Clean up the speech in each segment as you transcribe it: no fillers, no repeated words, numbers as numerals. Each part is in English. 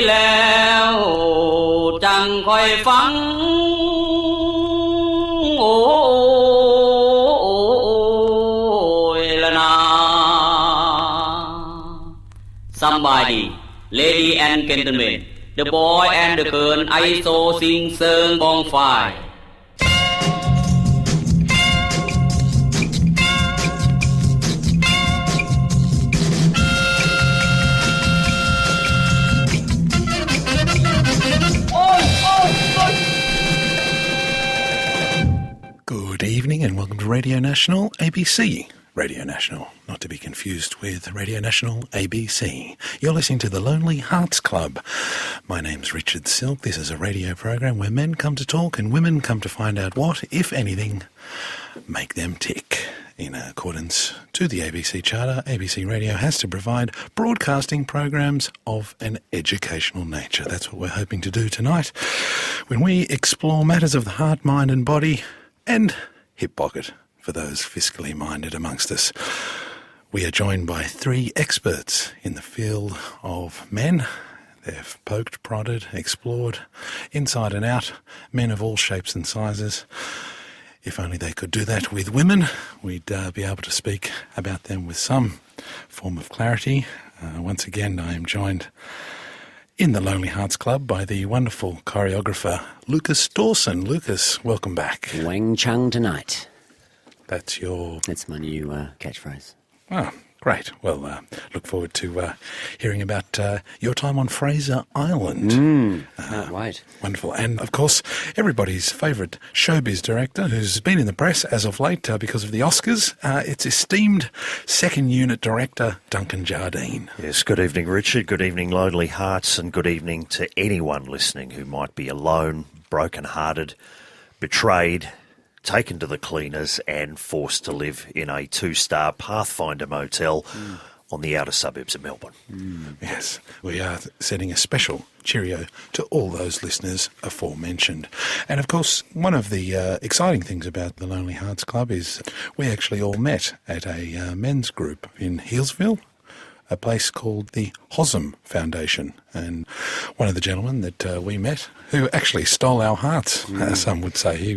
แล้วจังคอยฟังโอ้ยละนา Somebody Lady and gentlemen The boy and the girl I saw sing song bong fai Good evening and welcome to Radio National ABC. Radio National, not to be confused with Radio National ABC. You're listening to the Lonely Hearts Club. My name's Richard Silk. This is a radio program where men come to talk and women come to find out what, if anything, make them tick. In accordance to the ABC Charter, ABC Radio has to provide broadcasting programs of an educational nature. That's what we're hoping to do tonight when we explore matters of the heart, mind and body and hip pocket for those fiscally minded amongst us. We are joined by three experts in the field of men. They've poked, prodded, explored, inside and out, men of all shapes and sizes. If only they could do that with women, we'd be able to speak about them with some form of clarity. Once again, I am joined in the Lonely Hearts Club by the wonderful choreographer Lucas Dawson. Lucas, welcome back. Wang Chung tonight. That's my new catchphrase. Oh, great. Well, look forward to hearing about your time on Fraser Island. Can't wait. Wonderful. And, of course, everybody's favourite showbiz director who's been in the press as of late because of the Oscars. It's esteemed second unit director Duncan Jardine. Yes, good evening, Richard. Good evening, Lonely Hearts, and good evening to anyone listening who might be alone, broken-hearted, betrayed, taken to the cleaners and forced to live in a 2-star Pathfinder motel on the outer suburbs of Melbourne. Yes, we are sending a special cheerio to all those listeners aforementioned. And of course, one of the exciting things about the Lonely Hearts Club is we actually all met at a men's group in Healesville, a place called the Hosm Foundation. And one of the gentlemen that we met, who actually stole our hearts, some would say.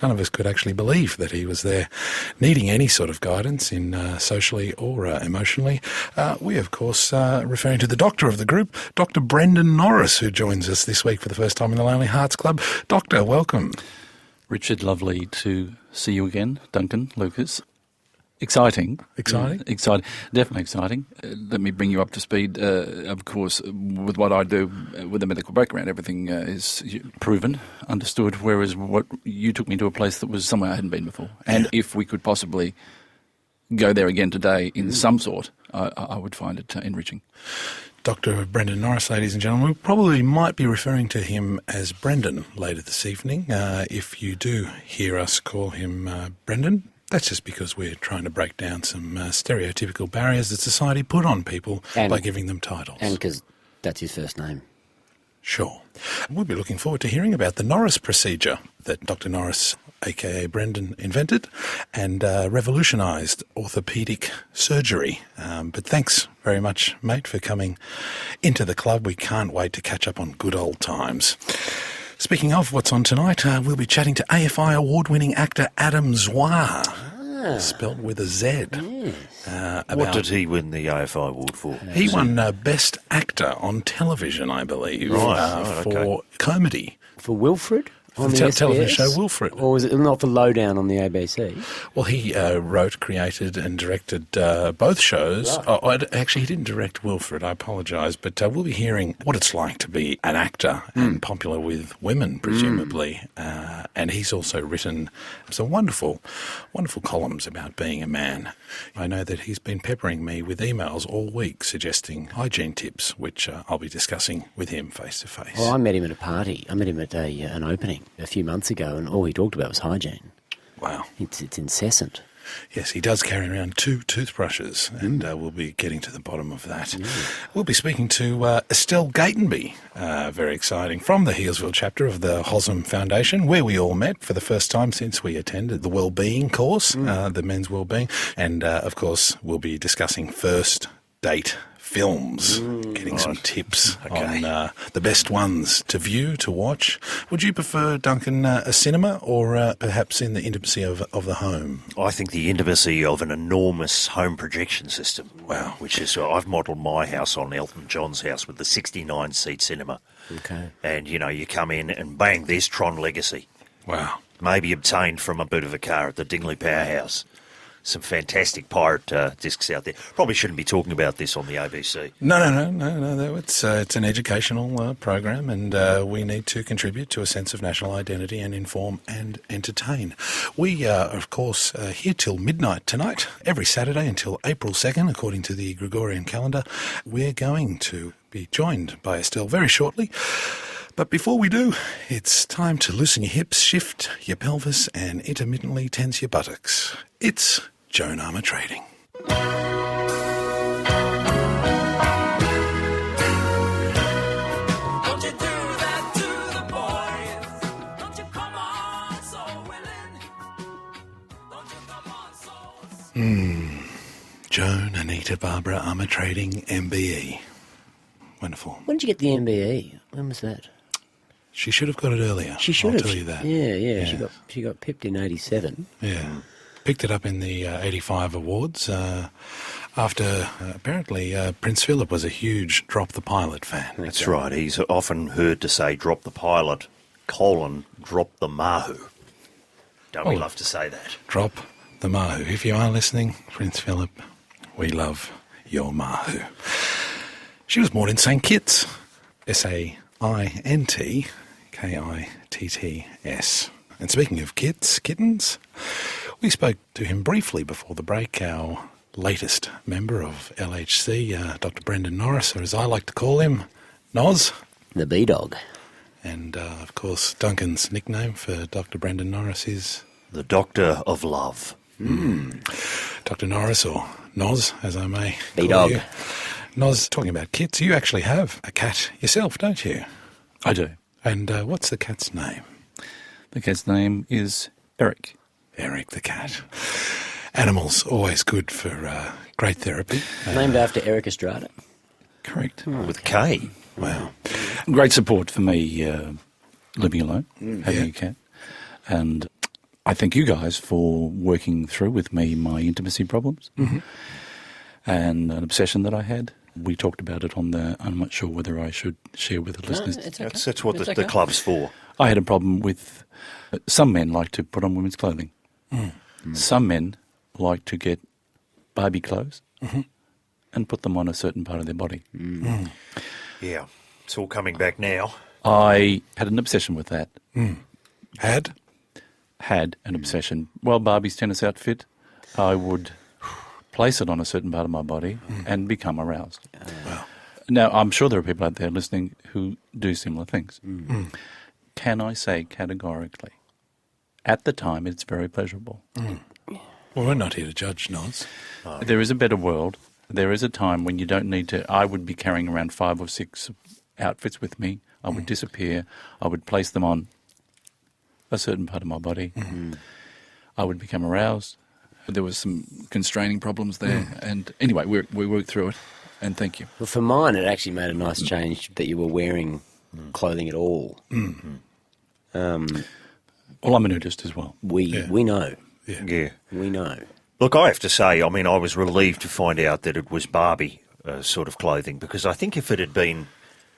None of us could actually believe that he was there needing any sort of guidance in socially or emotionally. We, of course, referring to the doctor of the group, Dr. Brendan Norris, who joins us this week for the first time in the Lonely Hearts Club. Doctor, welcome. Richard, lovely to see you again. Duncan, Lucas. Exciting. Exciting? Exciting. Definitely exciting. Let me bring you up to speed. Of course, with what I do with a medical background, everything is proven, understood, whereas what you took me to a place that was somewhere I hadn't been before. And if we could possibly go there again today in some sort, I would find it enriching. Dr. Brendan Norris, ladies and gentlemen. We probably might be referring to him as Brendan later this evening. If you do hear us call him Brendan, that's just because we're trying to break down some stereotypical barriers that society put on people by giving them titles. And because that's his first name. Sure. We'll be looking forward to hearing about the Norris procedure that Dr. Norris, a.k.a. Brendan, invented and revolutionised orthopaedic surgery. But thanks very much, mate, for coming into the club. We can't wait to catch up on good old times. Speaking of what's on tonight, we'll be chatting to AFI award-winning actor Adam Zwar, spelt with a Z. Yes. What did he win the AFI award for? He won Best Actor on Television, I believe, for comedy. For Wilfred? On the television show Wilfred. Or was it not for Lowdown on the ABC? Well, he wrote, created and directed both shows. Right. Actually, he didn't direct Wilfred, I apologise, but we'll be hearing what it's like to be an actor and popular with women, presumably. And he's also written some wonderful, wonderful columns about being a man. I know that he's been peppering me with emails all week suggesting hygiene tips, which I'll be discussing with him face to face. Well, I met him at a party. I met him at an opening a few months ago, and all he talked about was hygiene. Wow. It's incessant. Yes, he does carry around 2 toothbrushes, and we'll be getting to the bottom of that. We'll be speaking to Estelle Gatenby, very exciting, from the Healesville chapter of the Hosm Foundation, where we all met for the first time since we attended the Wellbeing course, the men's wellbeing. And, of course, we'll be discussing first date films, getting some tips on the best ones to view, to watch. Would you prefer, Duncan, a cinema or perhaps in the intimacy of the home? I think the intimacy of an enormous home projection system. Wow. Which is, I've modelled my house on Elton John's house with the 69-seat cinema. Okay. And, you come in and bang, there's Tron Legacy. Wow. Maybe obtained from a boot of a car at the Dingley Powerhouse. Some fantastic pirate discs out there. Probably shouldn't be talking about this on the ABC. No. It's an educational program, and we need to contribute to a sense of national identity and inform and entertain. We are, of course, here till midnight tonight, every Saturday until April 2nd, according to the Gregorian calendar. We're going to be joined by Estelle very shortly. But before we do, it's time to loosen your hips, shift your pelvis, and intermittently tense your buttocks. It's Joan Armour Trading. Don't you do that to the boys? Don't you come on so willing? Don't you come on so... Joan, Anita, Barbara, Armour Trading, MBE. Wonderful. When did you get the MBE? When was that? She should have got it earlier. She should I'll have. tell you that. Yeah. Yeah. She got pipped in 87. Yeah. Picked it up in the 85 awards after apparently Prince Philip was a huge Drop the Pilot fan. That's right. He's often heard to say, drop the pilot, drop the mahu. Don't we love to say that? Drop the mahu. If you are listening, Prince Philip, we love your mahu. She was born in St Kitts, Saint Kitts. And speaking of kittens, we spoke to him briefly before the break, our latest member of LHC, Dr. Brendan Norris, or as I like to call him, Noz. The B-Dog. And, of course, Duncan's nickname for Dr. Brendan Norris is... The Doctor of Love. Dr. Norris, or Noz, as I may call B-Dog. you. Noz, talking about kits, you actually have a cat yourself, don't you? I do. And what's the cat's name? The cat's name is Eric. Eric the cat. Animals, always good for great therapy. Named after Eric Estrada. Correct. With K. Wow. Great support for me living alone, having a cat. And I thank you guys for working through with me my intimacy problems and an obsession that I had. We talked about it on the... I'm not sure whether I should share with the listeners. It's okay. That's what It's the okay. club's for. I had a problem with... some men like to put on women's clothing. Some men like to get Barbie clothes and put them on a certain part of their body. Yeah. It's all coming back now. I had an obsession with that. Had An obsession. Well, Barbie's tennis outfit, I would place it on a certain part of my body and become aroused. Wow. Now, I'm sure there are people out there listening who do similar things. Can I say categorically, at the time, it's very pleasurable. Well, we're not here to judge, Noz. There is a better world. There is a time when you don't need to... I would be carrying around 5 or 6 outfits with me. I would disappear. I would place them on a certain part of my body. I would become aroused. There was some constraining problems there. And anyway, we worked through it. And thank you. Well, for mine, it actually made a nice change that you were wearing clothing at all. Well, I'm a nudist as well. We know. Yeah. We know. Look, I have to say, I mean, I was relieved to find out that it was Barbie sort of clothing, because I think if it had been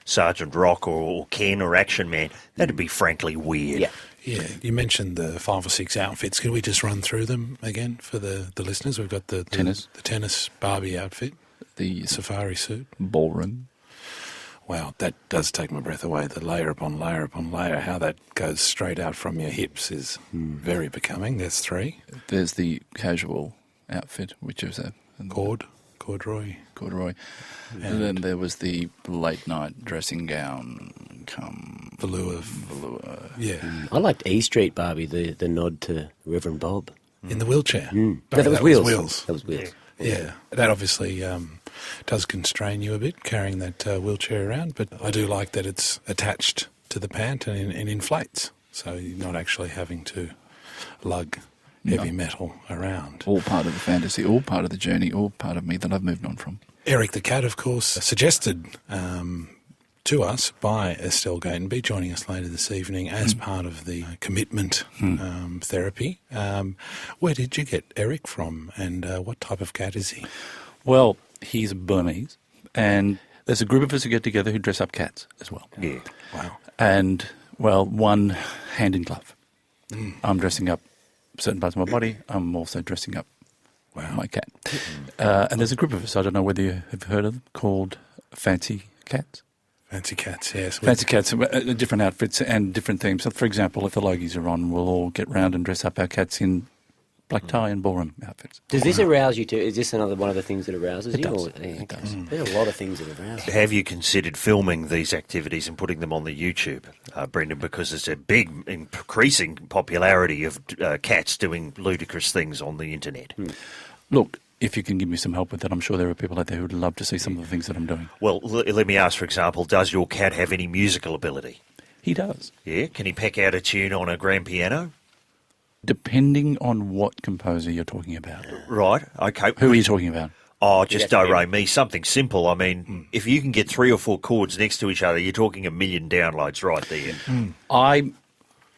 Sergeant Rock or Ken or Action Man, that'd be frankly weird. Yeah. Yeah, you mentioned the 5 or 6 outfits. Can we just run through them again for the listeners? We've got the Tennis. the tennis Barbie outfit, The safari suit. ballroom. Wow, that does take my breath away. The layer upon layer upon layer, how that goes straight out from your hips is very becoming. There's 3. There's the casual outfit, which is a Corduroy. And then there was the late night dressing gown, Velour. Yeah. I liked E Street Barbie, the nod to Reverend Bob. In the wheelchair. No, that was Wheels. That was Wheels. Yeah, that obviously does constrain you a bit, carrying that wheelchair around, but I do like that it's attached to the pant and inflates, so you're not actually having to lug heavy metal around. all part of the fantasy, all part of the journey, all part of me that I've moved on from. Eric the Cat, of course, suggested to us by Estelle Gatenby, joining us later this evening as part of the commitment therapy. Where did you get Eric from, and what type of cat is he? Well, he's Burmese, and there's a group of us who get together who dress up cats as well. Yeah. Wow. And, well, one hand in glove. I'm dressing up certain parts of my body. I'm also dressing up my cat. And there's a group of us, I don't know whether you have heard of them, called Fancy Cats. Fancy Cats, yes. Fancy Cats, different outfits and different themes. So, for example, if the Logies are on, we'll all get round and dress up our cats in black tie and ballroom outfits. Does this arouse you too? Is this another one of the things that arouses you? does. Or, It does. There's a lot of things that arouse you. Have you considered filming these activities and putting them on the YouTube, Brendan? Because there's a big increasing popularity of cats doing ludicrous things on the internet. Look, if you can give me some help with that, I'm sure there are people out there who would love to see some of the things that I'm doing. Well, let me ask, for example, does your cat have any musical ability? He does. Yeah? Can he peck out a tune on a grand piano? Depending on what composer you're talking about. Right, okay. Who are you talking about? Oh, just do re mi, something simple. I mean, if you can get 3 or 4 chords next to each other, you're talking 1 million downloads right there. I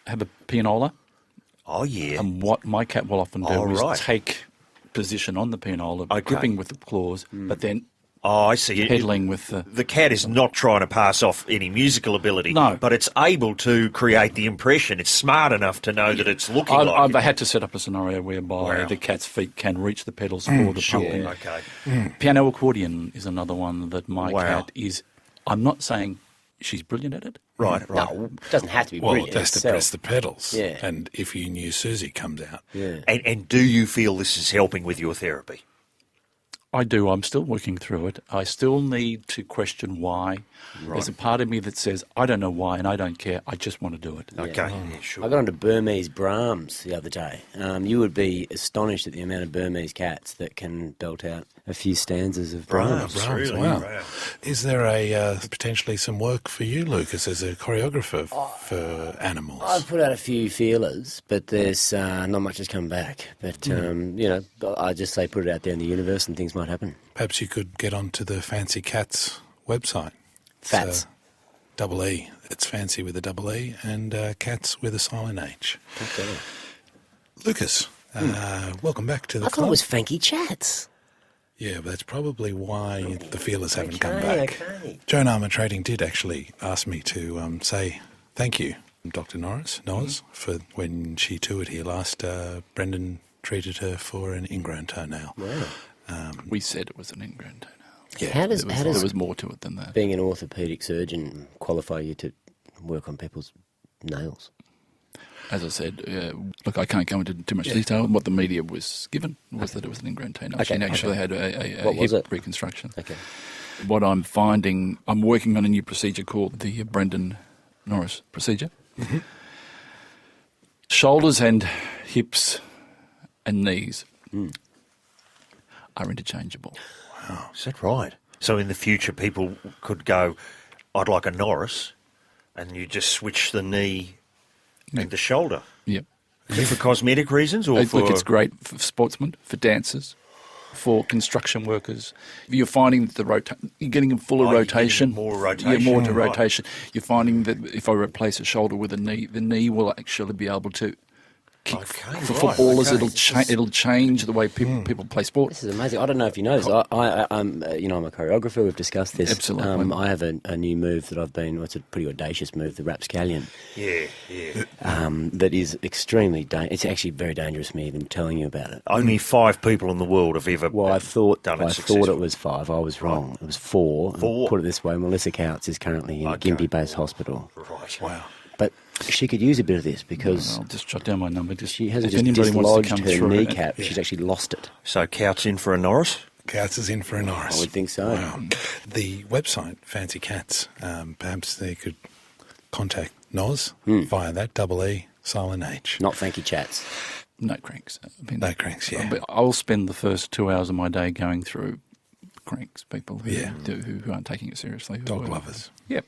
have a pianola, Oh, yeah. and what my cat will often do Oh, is right. take position on the pianola, Okay. gripping with the claws, but then Oh, I see. pedaling with the... The cat is not trying to pass off any musical ability, No. but it's able to create the impression. It's smart enough to know that it's looking like I've it. had to set up a scenario whereby Wow. the cat's feet can reach the pedals for the pumping. Okay. Piano accordion is another one that my Wow. cat is... I'm not saying she's brilliant at it. Right, right. No, it doesn't have to be Well, brilliant. that's to itself. press the pedals. Yeah. And if you knew Susie comes out. Yeah. And do you feel this is helping with your therapy? I do. I'm still working through it. I still need to question why. There's a part of me that says, I don't know why and I don't care. I just want to do it. Okay, yeah, sure. I got onto Burmese Brahms the other day. You would be astonished at the amount of Burmese cats that can belt out a few stanzas of Brahms. Brahms, really? wow. Wow. Is there a potentially some work for you, Lucas, as a choreographer for animals? I've put out a few feelers, but there's not much has come back. But, I just say put it out there in the universe and things might happen. Perhaps you could get onto the Fancy Cats website. Fats. Double E. It's fancy with a double E, and cats with a silent H. Okay. Lucas, welcome back to the I thought club. it was Fanky Chats. Yeah, but that's probably why the feelers haven't come Okay, back. okay. Joan Armour Trading did actually ask me to say thank you, Dr. Noz, for when she toured here last. Brendan treated her for an ingrown toenail. Wow. We said it was an ingrown toenail. Yeah. How does There was more to it than that. being an orthopaedic surgeon qualify you to work on people's nails? As I said, look, I can't go into too much detail. What the media was given was that it was an ingrown toenail. Okay, She actually okay. had a What was hip it? reconstruction. Okay. What I'm finding, I'm working on a new procedure called the Brendan Norris procedure. Shoulders and hips and knees are interchangeable. Is that right? So in the future, people could go, I'd like a Norris, and you just switch the knee and the shoulder. Yep. Is it for cosmetic reasons or for... Look, it's great for sportsmen, for dancers, for construction workers. You're finding that you're getting a fuller you're getting rotation. more rotation, Yeah, more to right. rotation. You're finding that if I replace a shoulder with a knee, the knee will actually be able to kick. Okay, For right, footballers, okay. it'll change the way people play sport. This is amazing. I don't know if you know this. I'm a choreographer. We've discussed this. Absolutely. I have a new move that it's a pretty audacious move, the rapscallion. Yeah, yeah. That is extremely it's actually very dangerous, me even telling you about it. Only 5 people in the world have ever Well, I thought done it it successfully. was 5. I was wrong. It was 4. 4. Put it this way, Melissa Coutts is currently in Okay. Gympie Base Hospital. Right. Wow. But she could use a bit of this because I'll just jot down my number. she hasn't if just anybody wants to dislodged come her through, kneecap. She's actually lost it. So Couts in for a Norris? Cats is in for a Norris. I would think so. Wow. The website, Fancy Cats, perhaps they could contact Noz via that double E, silent H. Not Fanky Chats. No cranks. I mean, No cranks, yeah. But I'll spend the first 2 hours of my day going through cranks, people who aren't taking it seriously. Dog lovers. Yep.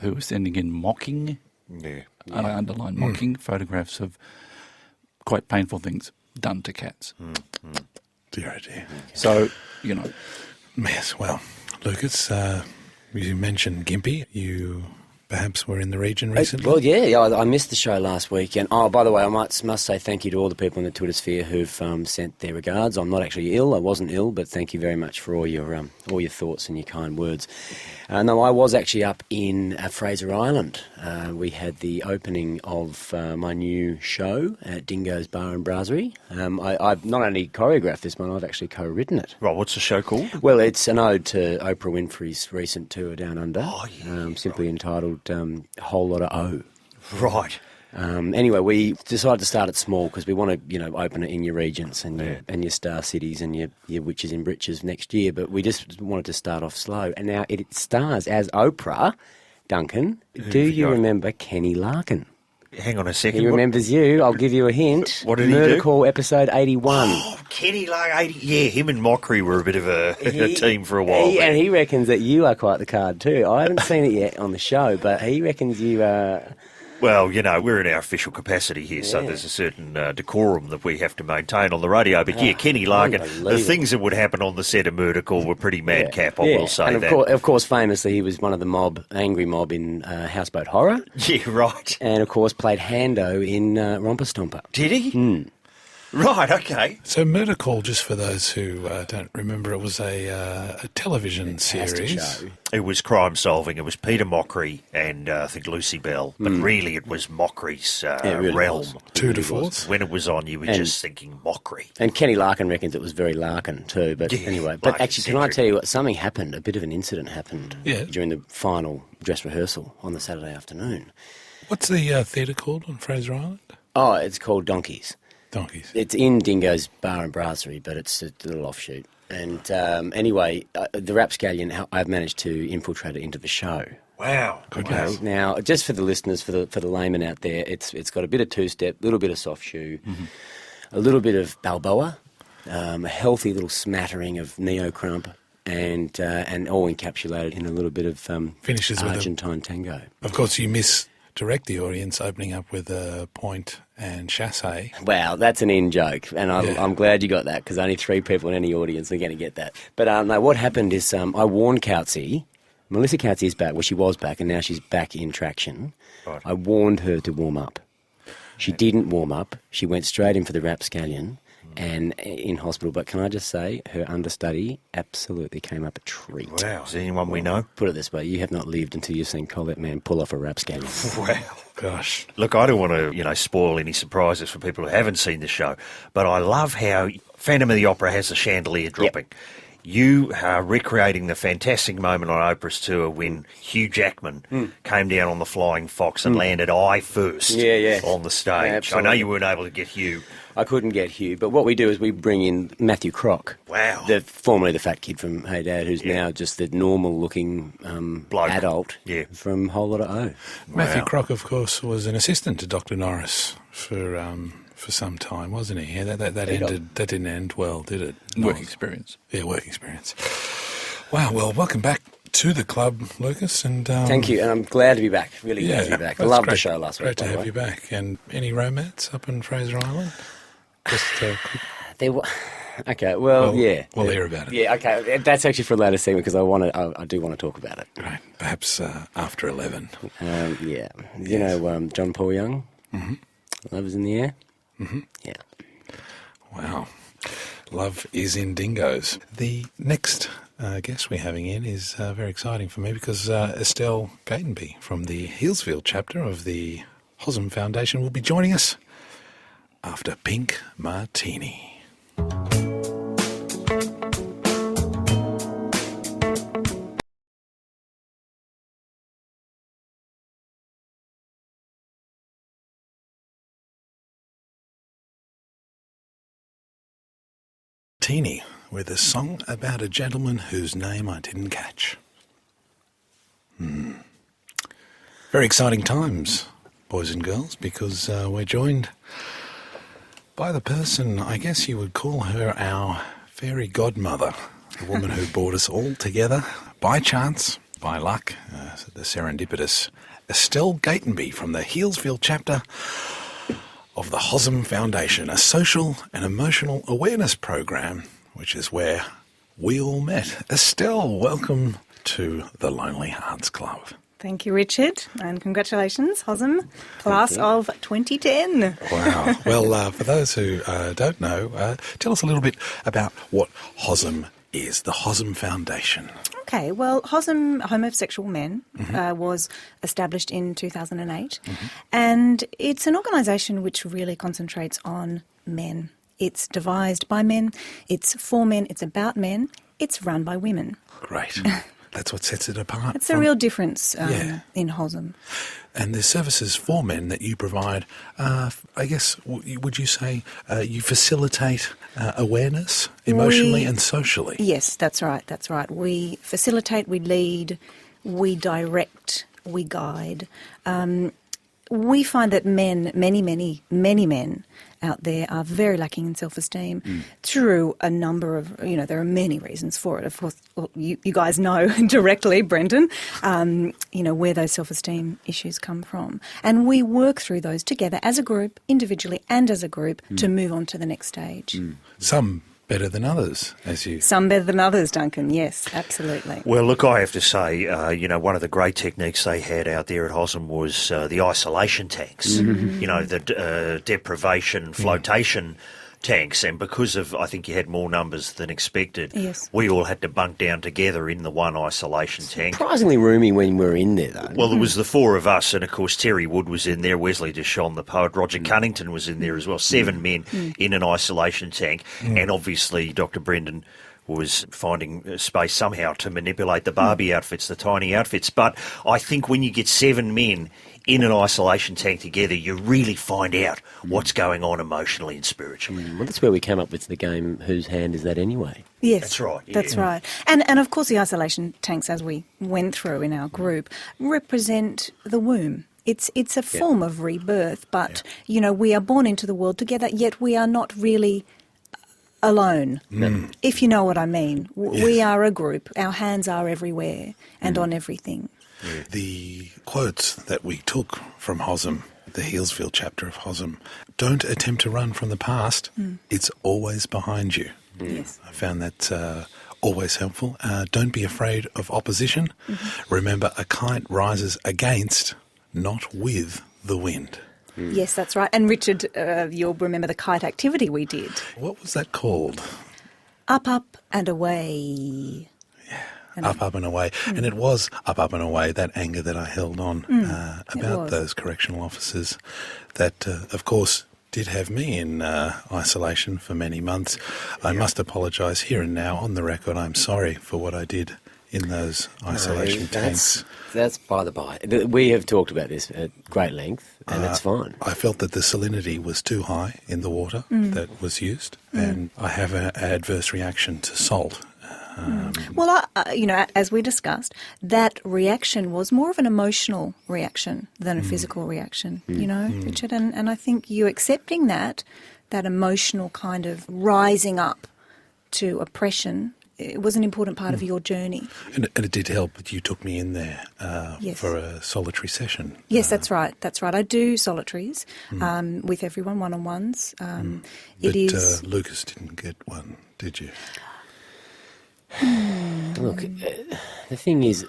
Who are sending in mocking, Yeah. and I underline mocking, photographs of quite painful things done to cats. Dear, oh dear. So, Yes, well, Lucas, you mentioned Gympie. You perhaps were in the region recently? Well, yeah, I missed the show last week. And, oh, by the way, I must say thank you to all the people in the Twitter sphere who've sent their regards. I'm not actually ill. I wasn't ill, but thank you very much for all your thoughts and your kind words. No, I was actually up in Fraser Island. We had the opening of my new show at Dingo's Bar and Brasserie. I've not only choreographed this one, I've actually co-written it. Right, what's the show called? Well, it's an ode to Oprah Winfrey's recent tour down under, simply entitled Whole Lot of O. Right. Anyway, we decided to start it small because we want to, open it in your regents and your star cities and your witches in breeches next year. But we just wanted to start off slow. And now it stars as Oprah, Duncan. Do you remember Kenny Larkin? Hang on a second. He remembers you. I'll give you a hint. What did he Murder do? Call episode 81. Oh, Kenny Larkin. Yeah, him and Mockery were a bit of a team for a while. And he reckons that you are quite the card too. I haven't seen it yet on the show, but he reckons you are... Well, we're in our official capacity here, so there's a certain decorum that we have to maintain on the radio. But yeah, Kenny Larkin, the things that would happen on the set of Murder Call were pretty madcap, I will say and that. Of course, famously, he was one of the angry mob in Houseboat Horror. Yeah, right. And, of course, played Hando in Romper Stomper. Did he? Right, okay. So Murder Call, just for those who don't remember, it was a television series. Show. It was crime solving. It was Peter Mockery and I think Lucy Bell. But really it was Mockery's really realm. was. 2 to 4. When it was on, you were just thinking Mockery. And Kenny Larkin reckons it was very Larkin too. But anyway, but actually, can I tell you what? Something happened. A bit of an incident happened during the final dress rehearsal on the Saturday afternoon. What's the theatre called on Fraser Island? Oh, it's called Donkeys. Donkeys. It's in Dingo's Bar and Brasserie, but it's a little offshoot. And anyway, the Rapscallion, I've managed to infiltrate it into the show. Wow. Goodness. Now, just for the listeners, for the layman out there, it's got a bit of two-step, a little bit of soft shoe, a little bit of Balboa, a healthy little smattering of neo-crump, and all encapsulated in a little bit of Finishes with Argentine tango. Of course, you misdirect the audience opening up with a point and chasse. Wow, that's an in-joke, and I'm glad you got that, because only 3 people in any audience are going to get that. But no, what happened is I warned Coutsey. Melissa Coutsey is back. Well, she was back, and now she's back in traction. Right. I warned her to warm up. She didn't warm up. She went straight in for the Rapscallion and in hospital. But can I just say, her understudy absolutely came up a treat. Wow. Is there anyone we know? Put it this way, you have not lived until you've seen Colette Mann pull off a Rapscallion. Wow. Gosh. Look, I don't want to, spoil any surprises for people who haven't seen the show, but I love how Phantom of the Opera has the chandelier dropping. Yep. You are recreating the fantastic moment on Oprah's tour when Hugh Jackman came down on the Flying Fox and landed eye first on the stage. Absolutely. I know you weren't able to get Hugh. I couldn't get Hugh, but what we do is we bring in Matthew Kroc. Wow. Formerly the fat kid from Hey Dad, who's now just the normal-looking adult from Whole Lot of O. Matthew Kroc, of course, was an assistant to Dr. Norris for some time, wasn't he? Yeah, that didn't end well, did it? Work experience. Yeah, work experience. Wow, well, welcome back to the club, Lucas. And thank you, and I'm glad to be back. Really glad to be back. I loved the show last week. Great to have you back. And any romance up in Fraser Island? Just there was. Okay, well, yeah. We'll hear about it. Yeah, okay. That's actually for a later segment because I do want to talk about it. Right, perhaps after 11. Yeah. You know John Paul Young? Mm-hmm. Love is in the air? Mm-hmm. Yeah. Wow. Love is in dingoes. The next guest we're having in is very exciting for me because Estelle Gatenby from the Healesville chapter of the Hosm Foundation will be joining us after Pink Martini. Martini with a song about a gentleman whose name I didn't catch. Very exciting times, boys and girls, because we're joined by the person, I guess you would call her our fairy godmother, the woman who brought us all together by chance, by luck, the serendipitous Estelle Gatenby from the Healesville chapter of the Hosm Foundation, a social and emotional awareness program, which is where we all met. Estelle, welcome to the Lonely Hearts Club. Thank you, Richard, and congratulations, HOSM, class of 2010. Wow. Well, for those who don't know, tell us a little bit about what HOSM is, the HOSM Foundation. Okay, well, HOSM, Home of Sexual Men, was established in 2008, and it's an organisation which really concentrates on men. It's devised by men, it's for men, it's about men, it's run by women. Great. That's what sets it apart. It's a real difference in HOSM. And there's services for men that you provide. I guess, would you say you facilitate awareness emotionally and socially? Yes, that's right, that's right. We facilitate, we lead, we direct, we guide. We find that many men out there are very lacking in self-esteem through a number of, there are many reasons for it. Of course, you guys know directly, Brendan, where those self-esteem issues come from. And we work through those together as a group, individually and as a group, to move on to the next stage. Some better than others, as you... Some better than others, Duncan, yes, absolutely. Well, look, I have to say, one of the great techniques they had out there at HOSM was the isolation tanks, the deprivation flotation tanks. And because of, I think you had more numbers than expected, yes, we all had to bunk down together in the one isolation tank. Surprisingly roomy when we were in there, though. Well, there was the four of us, and of course Terry Wood was in there, Wesley Deschon, the poet, Roger Cunnington was in there as well, 7 men in an isolation tank, and obviously Dr. Brendan was finding space somehow to manipulate the Barbie outfits, the tiny outfits. But I think when you get 7 men in an isolation tank together, you really find out what's going on emotionally and spiritually. Well, that's where we came up with the game, Whose Hand Is That Anyway? Yes, that's right. Yeah. That's right. And of course the isolation tanks, as we went through in our group, represent the womb. It's a form of rebirth, but, we are born into the world together, yet we are not really alone, if you know what I mean. We are a group. Our hands are everywhere and on everything. The quotes that we took from HOSM, the Healesville chapter of HOSM, don't attempt to run from the past, it's always behind you. Yes. I found that always helpful. Don't be afraid of opposition. Remember, a kite rises against, not with, the wind. Yes, that's right. And Richard, you'll remember the kite activity we did. What was that called? Up, up and away. Up and away. And it was up and away, that anger that I held on about those correctional officers that, of course, did have me in isolation for many months. I must apologise here and now on the record. I'm sorry for what I did in those isolation tanks. That's by the by. We have talked about this at great length, and it's fine. I felt that the salinity was too high in the water that was used, and I have an adverse reaction to salt. Well, as we discussed, that reaction was more of an emotional reaction than a physical reaction, Richard. And I think you accepting that emotional kind of rising up to oppression, it was an important part of your journey. And it did help that you took me in there for a solitary session. Yes, that's right. That's right. I do solitaries with everyone, one-on-ones. But Lucas didn't get one, did you? Look, the thing is,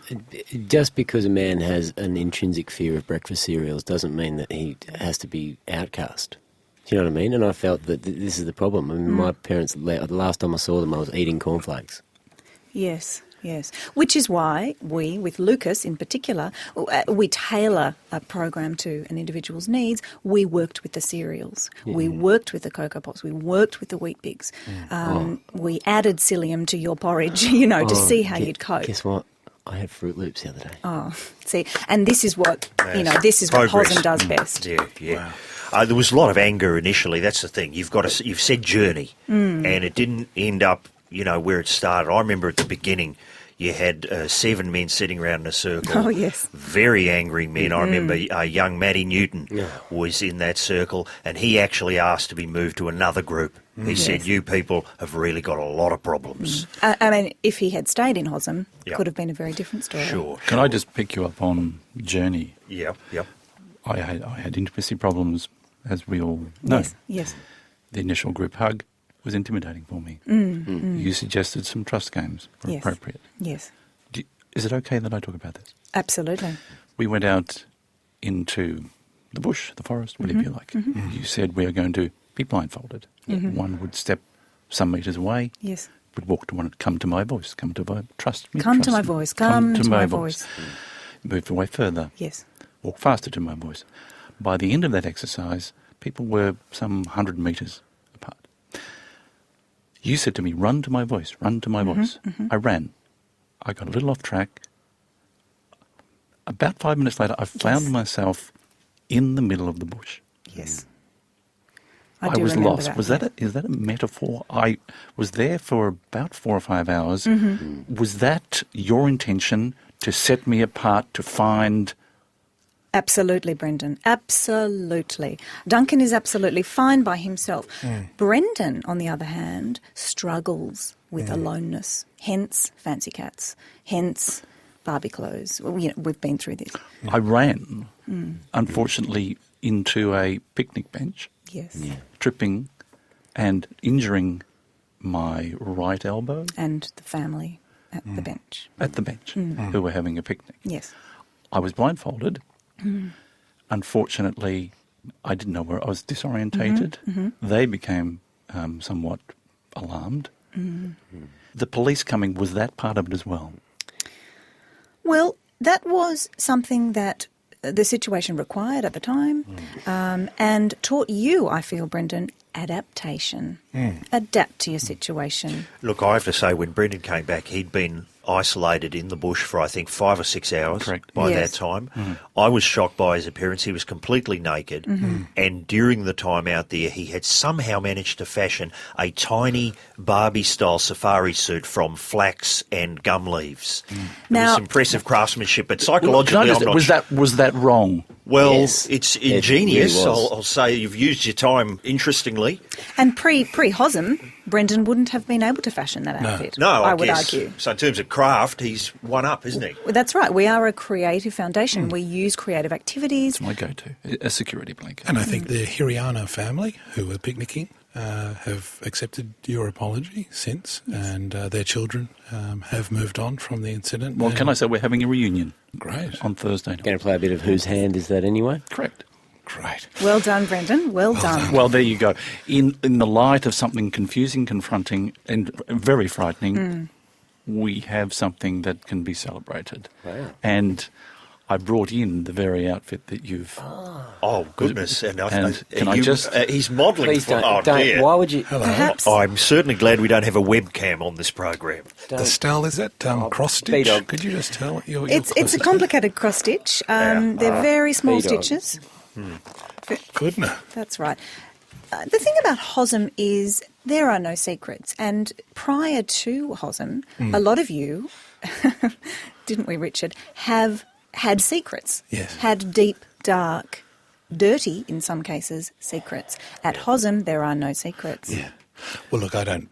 just because a man has an intrinsic fear of breakfast cereals doesn't mean that he has to be outcast. Do you know what I mean? And I felt that this is the problem. I mean, my parents, the last time I saw them, I was eating cornflakes. Yes. Yes, which is why we, with Lucas in particular, we tailor a program to an individual's needs. We worked with the cereals. We worked with the Cocoa Pops. We worked with the Wheat Bigs. We added psyllium to your porridge, to see how you'd cope. Guess what? I had Fruit Loops the other day. Oh, see, and this is what, this is what HOSM does best. Yeah. Wow. There was a lot of anger initially. That's the thing. You've said journey, and it didn't end up, where it started. I remember at the beginning, you had 7 men sitting around in a circle. Oh, yes. Very angry men. I remember young Matty Newton was in that circle, and he actually asked to be moved to another group. He said, you people have really got a lot of problems. I mean, if he had stayed in HOSM, it could have been a very different story. Sure. Can I just pick you up on journey? Yep. I had intimacy problems, as we all know. Yes. The initial group hug, was intimidating for me. You suggested some trust games were Yes. appropriate. Yes, Is it okay that I talk about this? absolutely. We went out into the bush, the forest, whatever you like. You said we are going to be blindfolded. One would step some metres away, Yes. would walk to one, come to my voice, come to my, trust me. Come to trust my me, voice. Come to my voice. Moved away further, Yes. walk faster to my voice. By the end of that exercise, people were some 100 metres apart. You said to me, run to my voice, run to my voice. I ran. I got a little off track. About 5 minutes later, I found myself in the middle of the bush. Yes. I do was remember lost. That. Is that a metaphor? I was there for about 4 or 5 hours. Was that your intention to set me apart, to find... Absolutely, Brendan. Absolutely. Duncan is absolutely fine by himself. Brendan, on the other hand, struggles with aloneness. Hence, fancy cats. Hence, Barbie clothes. Well, we've been through this. I ran, unfortunately, into a picnic bench, Yes. tripping and injuring my right elbow And the family at the bench. at the bench who were having a picnic. Yes. I was blindfolded. Unfortunately, I didn't know where I was disorientated. They became somewhat alarmed. The police coming, was that part of it as well? Well, that was something that the situation required at the time and taught you, I feel, Brendan, adaptation. Adapt to your situation. Look, I have to say, when Brendan came back, he'd been isolated in the bush for, I think, 5 or 6 hours Correct. by Yes. that time. I was shocked by his appearance. He was completely naked. And during the time out there, he had somehow managed to fashion a tiny Barbie-style safari suit from flax and gum leaves. It Now- was impressive craftsmanship, but Can I psychologically, just- I'm not was sure. was that wrong? Well, Yes, it's it really ingenious. was. I'll say you've used your time interestingly. And pre-Hosm, Brendan wouldn't have been able to fashion that outfit. No, I would guess. argue. So in terms of craft, he's one up, isn't he? Well, that's right. We are a creative foundation. We use creative activities. It's my go-to, a security blanket. And I think the Hiriana family, who were picnicking, have accepted your apology since, and their children have moved on from the incident. Well, and- can I say we're having a reunion Great, on Thursday night? Going to play a bit of whose hand is that anyway? Correct. great. Well done, Brendan. Well done. Well, there you go. In the light of something confusing, confronting, and very frightening, we have something that can be celebrated. Wow. And I brought in the very outfit that you've... Oh, goodness. And can I just- he's modelling Please for... don't. Oh, don't. dear. Why would you? Perhaps. I'm certainly glad we don't have a webcam on this program. Don't. Estelle, is that cross stitch? B-dog. Could you just tell? Your It's a closest- complicated cross stitch. They're very small B-dog. stitches. Goodness. That's right. The thing about Hosm is there are no secrets. And prior to Hosm, a lot of you, didn't we, Richard, have had secrets. Yes. Had deep, dark, dirty, in some cases, secrets. At Hosm, there are no secrets. Yeah. Well, look, I don't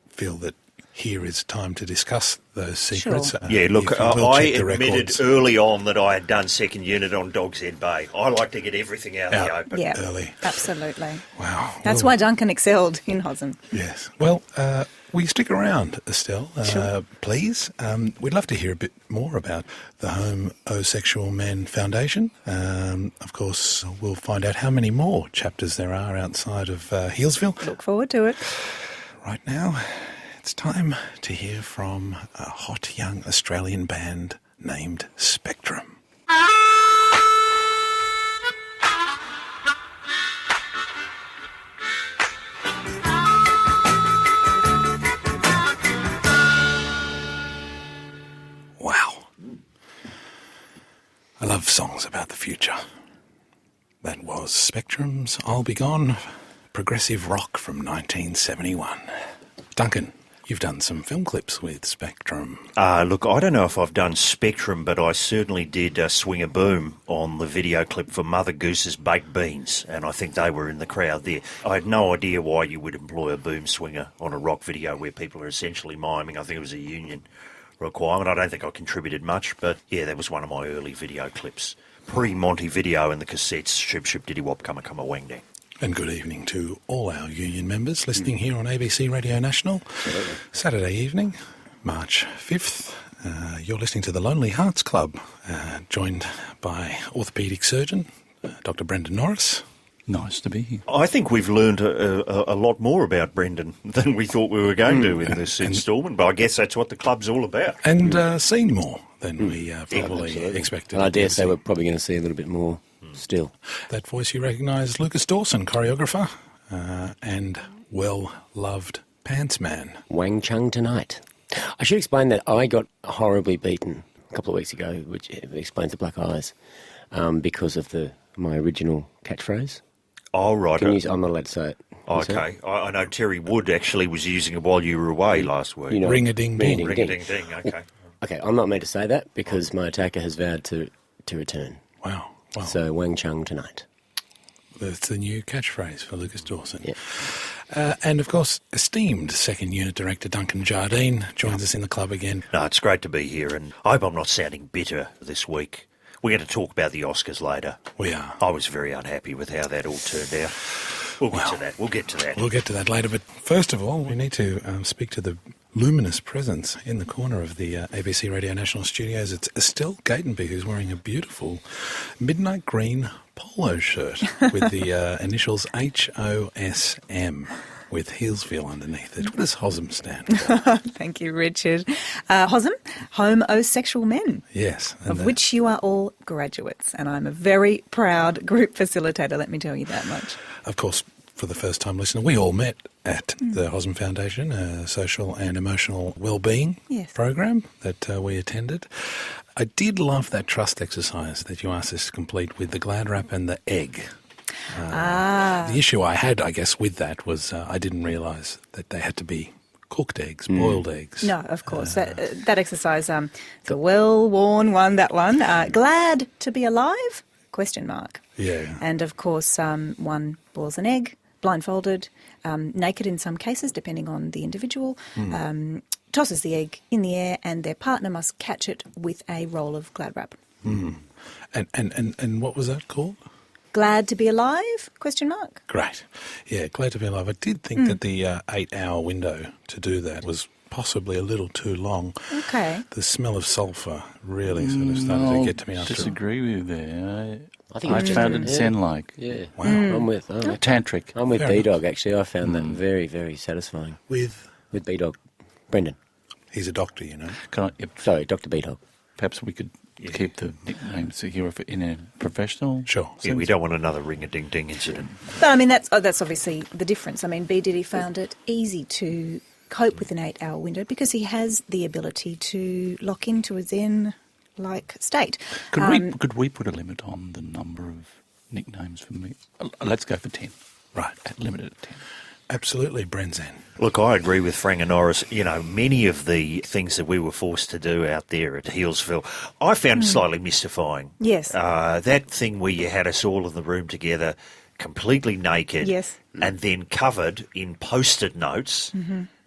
feel that here is time to discuss those secrets. Sure. Yeah, look, if you will I check the admitted records early on that I had done second unit on Dogs Head Bay. I like to get everything out in the Out. open. Yeah, early. absolutely. Wow. That's Well, why Duncan excelled in Hosm. Yes. Well, will you stick around, Estelle, Sure. please? We'd love to hear a bit more about the Homosexual Men Foundation. Of course, we'll find out how many more chapters there are outside of Healesville. Look forward to it. Right now, it's time to hear from a hot young Australian band named Spectrum. Wow. I love songs about the future. That was Spectrum's I'll Be Gone, progressive rock from 1971. Duncan, you've done some film clips with Spectrum. Look, I don't know if I've done Spectrum, but I certainly did Swing a Boom on the video clip for Mother Goose's Baked Beans, and I think they were in the crowd there. I had no idea why you would employ a boom swinger on a rock video where people are essentially miming. I think it was a union requirement. I don't think I contributed much, but yeah, that was one of my early video clips. Pre-Monty Video and the cassettes, Shoop Shoop Diddy Wop Cumma Cumma Wang Dang. And good evening to all our union members listening here on ABC Radio National. Saturday evening, March 5th. You're listening to the Lonely Hearts Club, joined by orthopaedic surgeon Dr. Brendan Norris. Nice to be here. I think we've learned a lot more about Brendan than we thought we were going to in this instalment, but I guess that's what the club's all about. And seen more than we probably expected. And I dare say we're probably going to see a little bit more still. That voice you recognise, Lucas Dawson, choreographer, and well-loved pants man. Wang Chung tonight. I should explain that I got horribly beaten a couple of weeks ago, which explains the black eyes, because of my original catchphrase. Oh, right. I'm not allowed to say it. Okay. I know Terry Wood actually was using it while you were away last week. You know, Ring-a-ding-ding. Ring-a-ding-ding, okay. Okay, I'm not meant to say that because my attacker has vowed to return. Wow. Well, So Wang Chung tonight. that's the new catchphrase for Lucas Dawson. Yeah. And, of course, esteemed second unit director Duncan Jardine joins us in the club again. No, it's great to be here, and I hope I'm not sounding bitter this week. We're going to talk about the Oscars later. We are. I was very unhappy with how that all turned out. We'll get to that. We'll get to that. We'll get to that later, but first of all, we need to speak to the luminous presence in the corner of the ABC Radio National Studios. It's Estelle Gatenby, who's wearing a beautiful midnight green polo shirt with the initials HOSM with Healesville underneath it. What does HOSM stand for? Thank you, Richard. HOSM, homosexual men, Yes. and of which you are all graduates, and I'm a very proud group facilitator, let me tell you that much. Of course, for the first time listener, we all met at the HOSM Foundation, a social and emotional wellbeing Yes. program that we attended. I did love that trust exercise that you asked us to complete with the glad wrap and the egg. The issue I had, I guess, with that was I didn't realise that they had to be cooked eggs, boiled eggs. No, of course. That exercise, it's a well-worn one, that one. Glad to be alive? Question mark. Yeah. And, of course, one boils an egg, blindfolded, naked in some cases, depending on the individual, tosses the egg in the air, and their partner must catch it with a roll of glad wrap. And what was that called? Glad to be alive? Question mark. Great. Yeah, glad to be alive. I did think that the 8-hour window to do that was possibly a little too long. Okay. The smell of sulphur really sort of started to get to me after. Disagree with you there. I think I it's found just- it zen-like, Yeah. Wow. I'm with tantric. Fair B-Dog, actually. I found that very, very satisfying. With, With B-Dog. Brendan. he's a doctor, you know. Can I, Sorry, Dr. B-Dog. perhaps we could keep the nicknames here in a professional Sure. Yeah, we don't want another ring-a-ding-ding incident. But, I mean, that's obviously the difference. I mean, B. Diddy found it easy to cope with an 8-hour window because he has the ability to lock into a zen-like state. Could we put a limit on the number of nicknames for me? Let's go for 10. Right. Limited at 10. Absolutely, Brendan. Look, I agree with Frank and Norris. You know, many of the things that we were forced to do out there at Healesville, I found slightly mystifying. Yes. That thing where you had us all in the room together, completely naked, Yes. and then covered in post-it notes.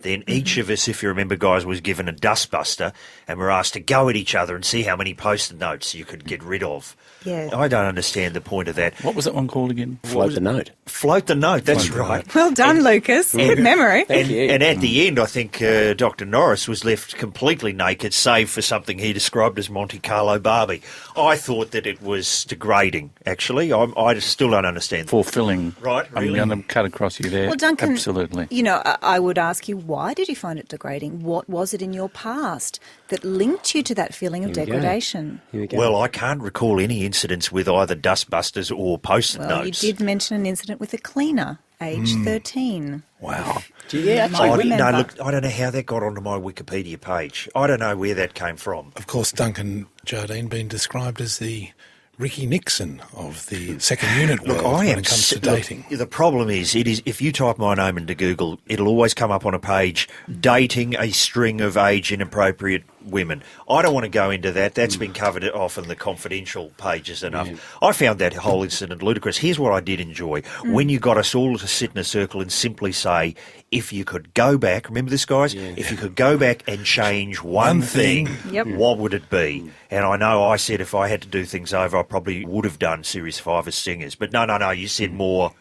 Then each of us, if you remember, guys, was given a dustbuster and were asked to go at each other and see how many post-it notes you could get rid of. Yeah. I don't understand the point of that. What was that one called again? Float the note. Float the note, that's Float the right. Well done, Lucas. Good memory. And at the end, I think Dr. Norris was left completely naked, save for something he described as Monte Carlo Barbie. I thought that it was degrading, actually. I just still don't understand. Fulfilling. Right, I'm really? going to cut across you there. Well, Duncan, Absolutely. you know, I would ask you, why did you find it degrading? What was it in your past that linked you to that feeling of Here we go. degradation? Here we go. Well, I can't recall any incidents with either dustbusters or post-it Well, notes. you did mention an incident with a cleaner, age 13. Wow. yeah, Might No, remember. look, I don't know how that got onto my Wikipedia page. I don't know where that came from. Of course, Duncan Jardine being described as the Ricky Nixon of the second unit world when it comes to dating. The problem is, if you type my name into Google, it'll always come up on a page, dating a string of age inappropriate women. I don't want to go into that. That's been covered off in the confidential pages enough. I found that whole incident ludicrous. Here's what I did enjoy. When you got us all to sit in a circle and simply say, if you could go back, remember this, guys? If you could go back and change one thing, Yep. what would it be? And I know I said if I had to do things over, I probably would have done Series 5 as singers. But no, you said more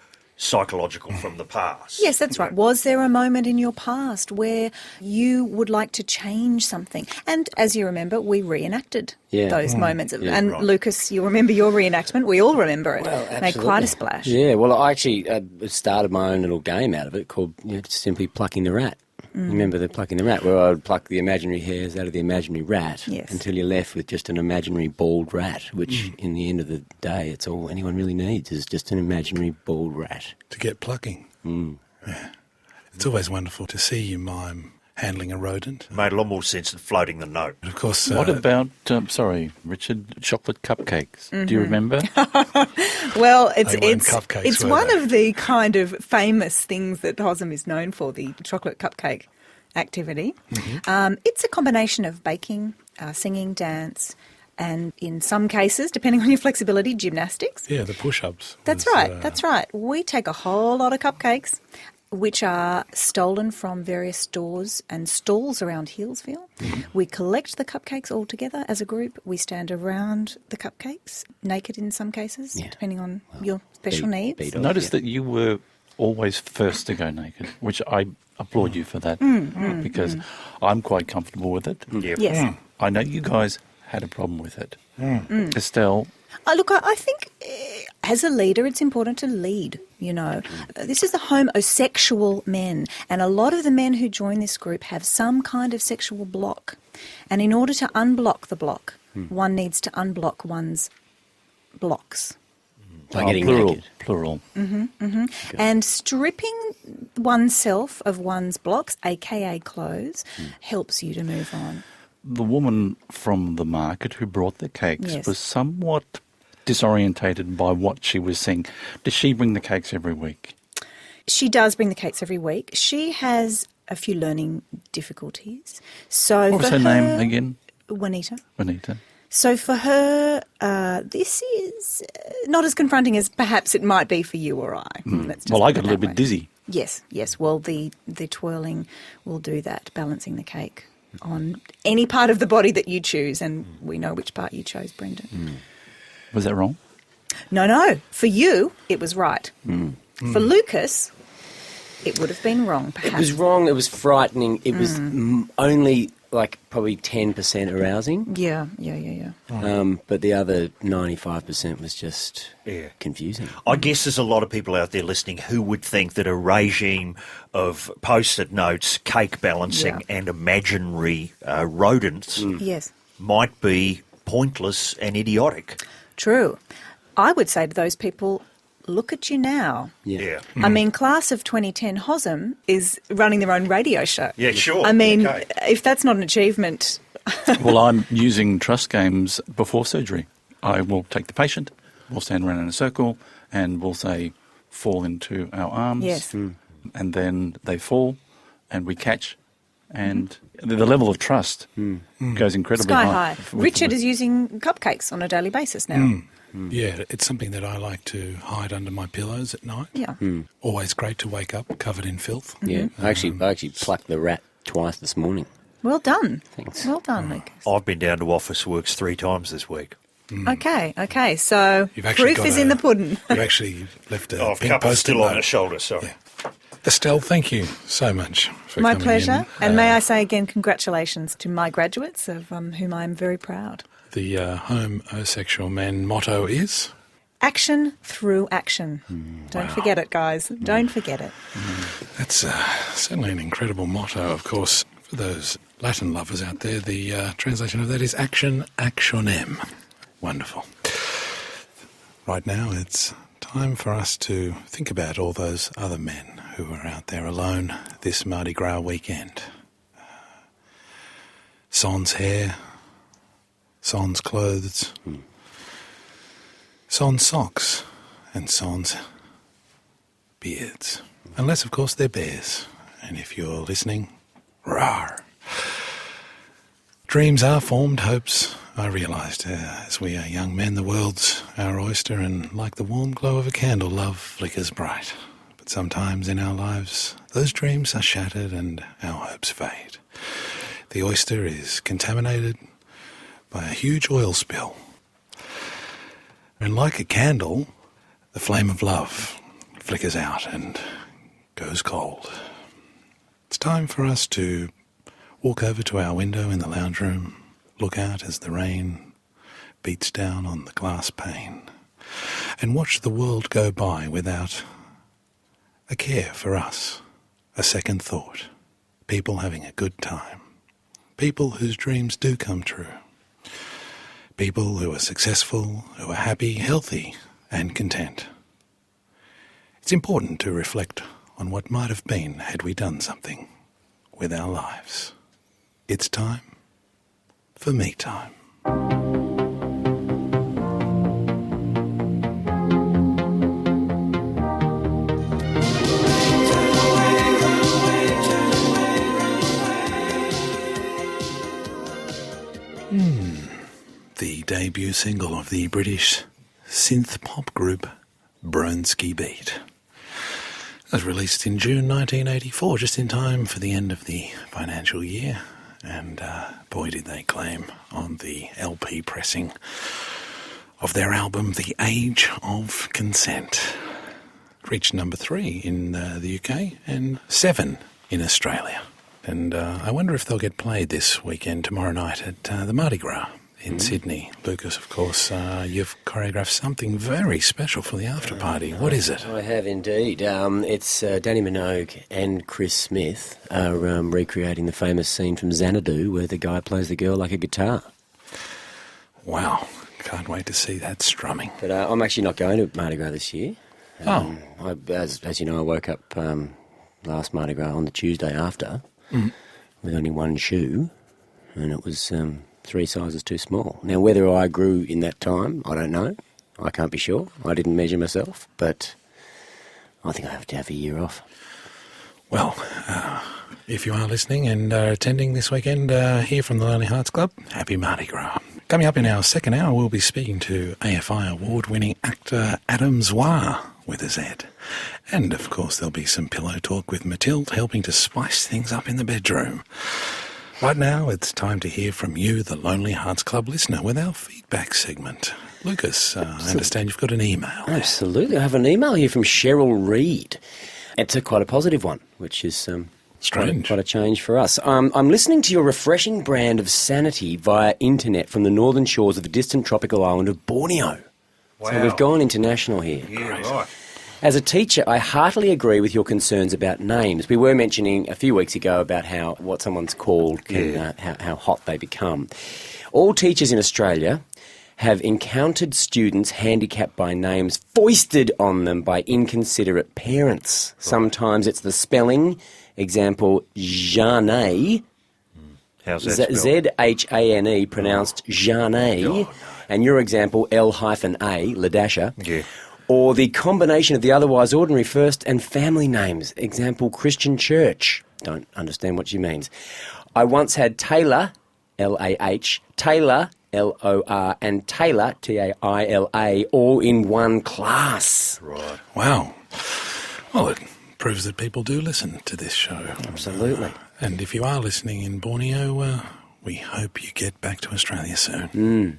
psychological from the past. Yes, that's right. Was there a moment in your past where you would like to change something? And as you remember, we reenacted those moments. And right. Lucas, you remember your reenactment? We all remember it. Well, Made quite absolutely. a splash. Yeah, well, I actually started my own little game out of it called simply Plucking the Rat. Remember the Plucking the Rat, where I would pluck the imaginary hairs out of the imaginary rat Yes. until you're left with just an imaginary bald rat, which in the end of the day, it's all anyone really needs is just an imaginary bald rat. To get plucking. Yeah. It's always wonderful to see you mime handling a rodent. Made a lot more sense than floating the note. But of course, What about, sorry, Richard, chocolate cupcakes? Do you remember? Well, They weren't cupcakes, it's were one they? of the kind of famous things that Hossam is known for, the chocolate cupcake activity. It's a combination of baking, singing, dance, and in some cases, depending on your flexibility, gymnastics. yeah, the push-ups. That's was, right, that's right. We take a whole lot of cupcakes, which are stolen from various stores and stalls around Healesville. We collect the cupcakes all together as a group. We stand around the cupcakes, naked in some cases, depending on your special needs. beat off, Notice yeah. that you were always first to go naked, which I applaud you for that because I'm quite comfortable with it. Yeah. Yes. I know you guys had a problem with it. Estelle, Look, I think as a leader, it's important to lead, you know. This is the homosexual men, and a lot of the men who join this group have some kind of sexual block. And in order to unblock the block, one needs to unblock one's blocks. By getting plural, naked. plural. And stripping oneself of one's blocks, aka clothes, helps you to move on. The woman from the market who brought the cakes Yes. was somewhat disorientated by what she was seeing. Does she bring the cakes every week? She does bring the cakes every week. She has a few learning difficulties. So What was for her name again? Juanita. Juanita. So for her, this is not as confronting as perhaps it might be for you or I. Let's just Well, I put got it a little that bit way. dizzy. Yes, yes. Well, the twirling will do that, balancing the cake on any part of the body that you choose, and we know which part you chose, Brendan. Was that wrong? No. For you, it was right. For Lucas, it would have been wrong, perhaps. It was wrong, it was frightening, it was only like probably 10% arousing, Yeah. but the other 95% was just Yeah. confusing. I guess there's a lot of people out there listening who would think that a regime of post-it notes, cake balancing, Yeah. and imaginary rodents Yes. might be pointless and idiotic. True. I would say to those people, look at you now. Yeah. I mean, class of 2010 Hossam is running their own radio show. Yeah, sure. I mean, Okay. if that's not an achievement, Well, I'm using trust games before surgery. I will take the patient, we'll stand around in a circle, and we'll say, fall into our arms. Yes. And then they fall, and we catch. And the level of trust goes incredibly sky high. with- Richard with- is using cupcakes on a daily basis now. Yeah, it's something that I like to hide under my pillows at night. Yeah. Always great to wake up covered in filth. Yeah, I actually plucked the rat twice this morning. Well done. Thanks. Well done, Lucas. I've been down to Office Works 3 times this week. Okay. So You've actually proof got is in the pudding. You've actually left a Oh, pink cup's post-it still on note. the shoulder, sorry. Yeah. Estelle, thank you so much for My coming pleasure. in. And may I say again, congratulations to my graduates, of whom I am very proud. The homosexual men motto is? Action through action. Don't forget it, guys. Don't forget it. That's certainly an incredible motto, of course. For those Latin lovers out there, the translation of that is action actionem. Wonderful. Right now, it's time for us to think about all those other men who are out there alone this Mardi Gras weekend. Sans hair, sans clothes, sans socks, and sans beards. Unless, of course, they're bears. And if you're listening, rawr. Dreams are formed, hopes are realised. As we are young men, the world's our oyster, and like the warm glow of a candle, love flickers bright. But sometimes in our lives, those dreams are shattered and our hopes fade. The oyster is contaminated by a huge oil spill. And like a candle, the flame of love flickers out and goes cold. It's time for us to walk over to our window in the lounge room, look out as the rain beats down on the glass pane, and watch the world go by without a care for us, a second thought. People having a good time. People whose dreams do come true. People who are successful, who are happy, healthy, and content. It's important to reflect on what might have been had we done something with our lives. It's time for me time. The debut single of the British synth pop group Bronski Beat. It was released in June 1984, just in time for the end of the financial year, and boy did they claim on the LP pressing of their album The Age of Consent. It reached number 3 in the UK and 7 in Australia. And I wonder if they'll get played this weekend, tomorrow night, at the Mardi Gras in Sydney. Lucas, of course, you've choreographed something very special for the after party. What is it? I have indeed. It's Danny Minogue and Chris Smith are recreating the famous scene from Xanadu where the guy plays the girl like a guitar. Wow, can't wait to see that strumming. But I'm actually not going to Mardi Gras this year. As you know, I woke up last Mardi Gras on the Tuesday after with only one shoe, and it was 3 sizes too small. Now, whether I grew in that time, I don't know. I can't be sure. I didn't measure myself, but I think I have to have a year off. Well, if you are listening and attending this weekend here from the Lonely Hearts Club, happy Mardi Gras. Coming up in our second hour, we'll be speaking to AFI award-winning actor Adam Zwar with a Z. And, of course, there'll be some pillow talk with Mathilde, helping to spice things up in the bedroom. Right now, it's time to hear from you, the Lonely Hearts Club listener, with our feedback segment. Lucas, I understand you've got an email. Absolutely. I have an email here from Cheryl Reed. It's quite a positive one, which is Strange. Quite a change for us. I'm listening to your refreshing brand of sanity via internet from the northern shores of the distant tropical island of Borneo. Wow. So we've gone international here. Yeah, right. As a teacher, I heartily agree with your concerns about names. We were mentioning a few weeks ago about how what someone's called can how hot they become. All teachers in Australia have encountered students handicapped by names foisted on them by inconsiderate parents. Right. Sometimes it's the spelling. Example, Jane. How's that spelled? Z-H-A-N-E, pronounced Jane. No. And your example, L-A, Ladasha. Yeah. Or the combination of the otherwise ordinary first and family names. Example, Christian Church. Don't understand what she means. I once had Taylor, L-A-H, Taylor, L-O-R, and Taylor, T-A-I-L-A, all in one class. Right. Wow. Well, it proves that people do listen to this show. Absolutely. And if you are listening in Borneo, we hope you get back to Australia soon.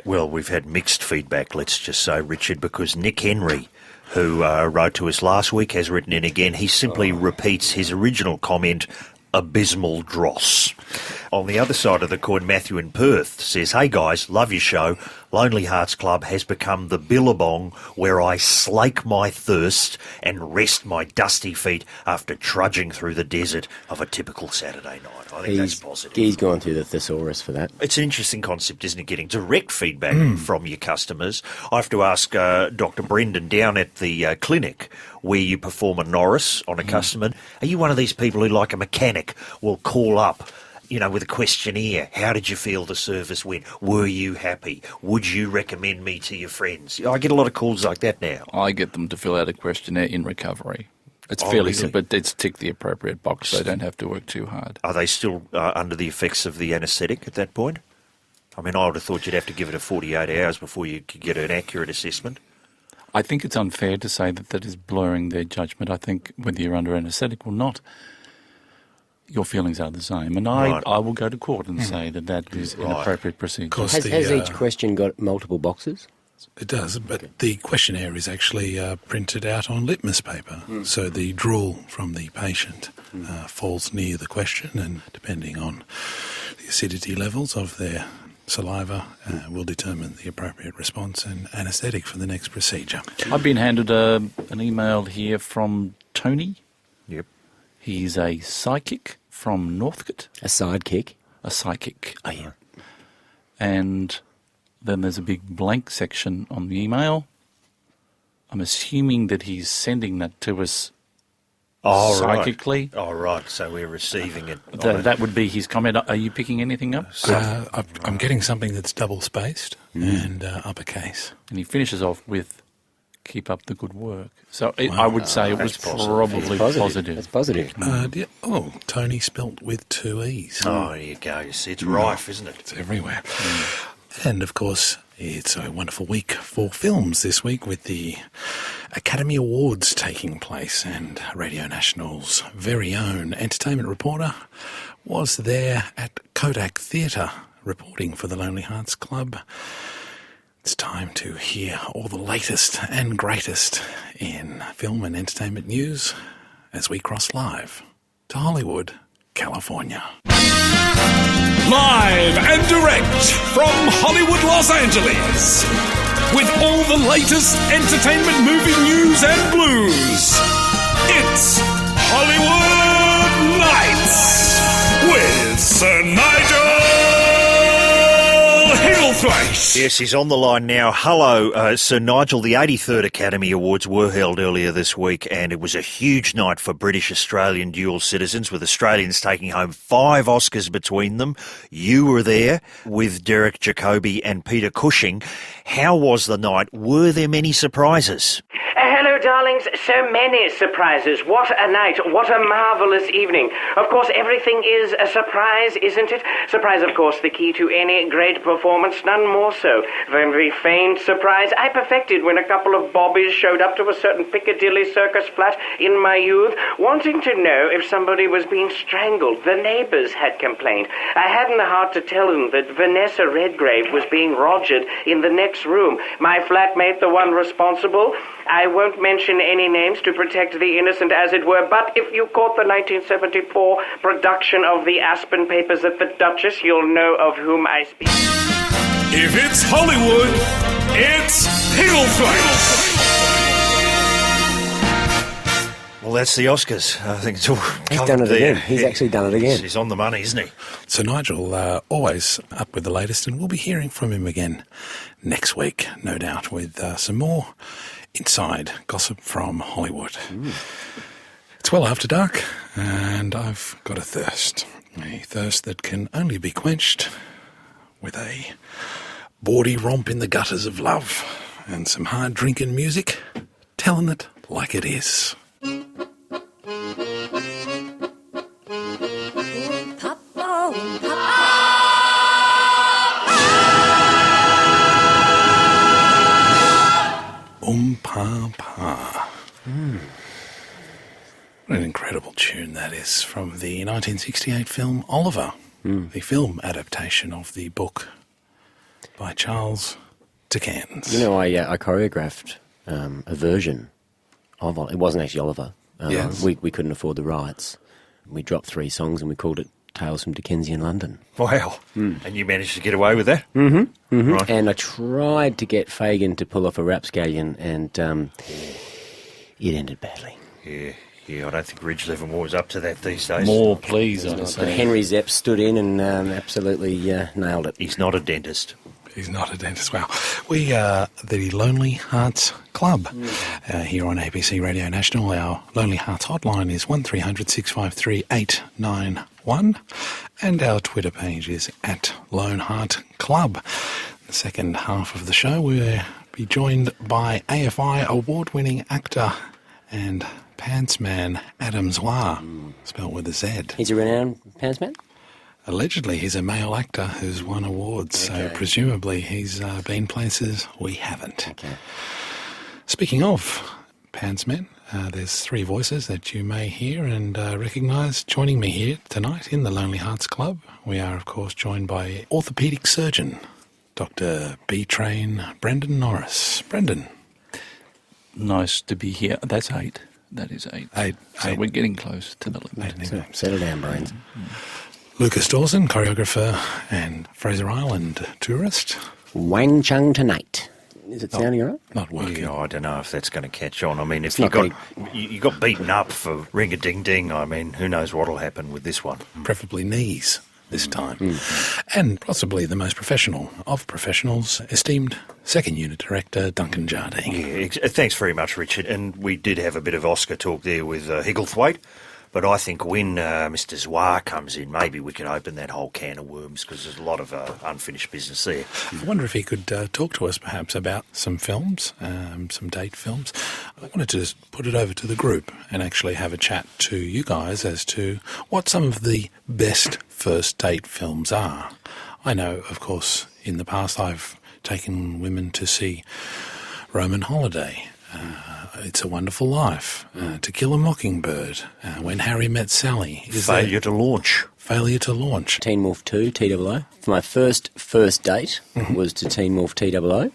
Well, we've had mixed feedback, let's just say, Richard, because Nick Henry, who wrote to us last week, has written in again. He simply repeats his original comment, abysmal dross. On the other side of the coin, Matthew in Perth says, "Hey guys, love your show. Lonely Hearts Club has become the billabong where I slake my thirst and rest my dusty feet after trudging through the desert of a typical Saturday night." I think that's positive. He's gone through the thesaurus for that. It's an interesting concept, isn't it, getting direct feedback from your customers. I have to ask Dr. Brendan down at the clinic where you perform a Norris on a customer, are you one of these people who, like a mechanic, will call up, you know, with a questionnaire? How did you feel the service went? Were you happy? Would you recommend me to your friends? I get a lot of calls like that now. I get them to fill out a questionnaire in recovery. It's Oh, fairly really? simple, but it's tick the appropriate box. They don't have to work too hard. Are they still under the effects of the anaesthetic at that point? I mean, I would have thought you'd have to give it a 48 hours before you could get an accurate assessment. I think it's unfair to say that that is blurring their judgment. I think whether you're under anaesthetic or not, your feelings are the same. And Right. I will go to court and say that that is an Right. appropriate procedure. Of course, Has each question got multiple boxes? It does, but the questionnaire is actually printed out on litmus paper. So the drool from the patient falls near the question, and depending on the acidity levels of their saliva will determine the appropriate response and anaesthetic for the next procedure. I've been handed an email here from Tony. Yep. He's a psychic from Northcote. A sidekick. A psychic. Oh, yeah. And then there's a big blank section on the email. I'm assuming that he's sending that to us psychically. Right. Oh, right. So we're receiving it. That would be his comment. Are you picking anything up? I'm getting something that's double-spaced and uppercase. And he finishes off with, keep up the good work. So I would say it was probably positive. That's positive. Tony spelt with 2 E's. Oh, there you go. You see, it's rife, isn't it? It's everywhere. And, of course, it's a wonderful week for films this week with the Academy Awards taking place, and Radio National's very own entertainment reporter was there at Kodak Theatre reporting for the Lonely Hearts Club. It's time to hear all the latest and greatest in film and entertainment news as we cross live to Hollywood, California. Live and direct from Hollywood, Los Angeles, with all the latest entertainment movie news and blues. It's Hollywood Nights with Sir Nigel Hillthwaite. Yes, he's on the line now. Hello, Sir Nigel. The 83rd Academy Awards were held earlier this week, and it was a huge night for British-Australian dual citizens, with Australians taking home 5 Oscars between them. You were there with Derek Jacobi and Peter Cushing. How was the night? Were there many surprises? Hello, darlings. So many surprises. What a night. What a marvellous evening. Of course, everything is a surprise, isn't it? Surprise, of course, the key to any great performance, none more so than the feigned surprise I perfected when a couple of bobbies showed up to a certain Piccadilly Circus flat in my youth, wanting to know if somebody was being strangled. The neighbours had complained. I hadn't the heart to tell them that Vanessa Redgrave was being rogered in the next room. My flatmate, the one responsible, I won't mention any names to protect the innocent, as it were, but if you caught the 1974 production of the Aspen Papers at the Duchess, you'll know of whom I speak. If it's Hollywood, it's Hillthwaite. Well, that's the Oscars. I think it's all He's covered done it there. again. He's actually done it again. He's on the money, isn't he? So Nigel, always up with the latest, and we'll be hearing from him again next week, no doubt, with some more inside gossip from Hollywood. It's well after dark, and I've got a thirst that can only be quenched with a bawdy romp in the gutters of love and some hard drinking music, telling it like it is. Pa. What an incredible tune that is from the 1968 film Oliver, the film adaptation of the book by Charles Dickens. You know, I choreographed a version of it. It wasn't actually Oliver. Yes. We couldn't afford the rights. We dropped 3 songs and we called it Tales from Dickensian London. Wow. And you managed to get away with that? Right. And I tried to get Fagan to pull off a rapscallion, and it ended badly. Yeah, I don't think Ridge Livermore is up to that these days. More, please, I'd But say. Henry Zepp stood in and absolutely nailed it. He's not a dentist. He's not a dentist. Wow. We are the Lonely Hearts Club here on ABC Radio National. Our Lonely Hearts hotline is 1300 653 891 and our Twitter page is at Lone Heart Club. The second half of the show we'll be joined by AFI award-winning actor and pantsman Adam Zwar, spelled with a Z. He's a renowned pantsman? Allegedly, he's a male actor who's won awards, so presumably he's been places we haven't. Okay. Speaking of pantsmen, there's 3 voices that you may hear and recognise. Joining me here tonight in the Lonely Hearts Club, we are, of course, joined by orthopaedic surgeon Dr. B-Train, Brendan Norris. Brendan. Nice to be here. That's 8. That is 8. Eight. So we're getting close to the limit. Settle down, brains. Lucas Dawson, choreographer and Fraser Island tourist. Wang Chung tonight. Is it sounding all right? Not working. Yeah, I don't know if that's going to catch on. I mean, if not you got beaten up for ring-a-ding-ding, I mean, who knows what'll happen with this one. Preferably knees this time. And possibly the most professional of professionals, esteemed second unit director Duncan Jardine. Yeah, thanks very much, Richard. And we did have a bit of Oscar talk there with Higglethwaite. But I think when Mr. Zwar comes in, maybe we can open that whole can of worms because there's a lot of unfinished business there. I wonder if he could talk to us perhaps about some films, some date films. I wanted to just put it over to the group and actually have a chat to you guys as to what some of the best first date films are. I know, of course, in the past I've taken women to see Roman Holiday, It's a Wonderful Life, To Kill a Mockingbird, When Harry Met Sally. Failure to launch. Failure to launch. Teen Wolf 2, TOO. For my first date was to Teen Wolf TOO,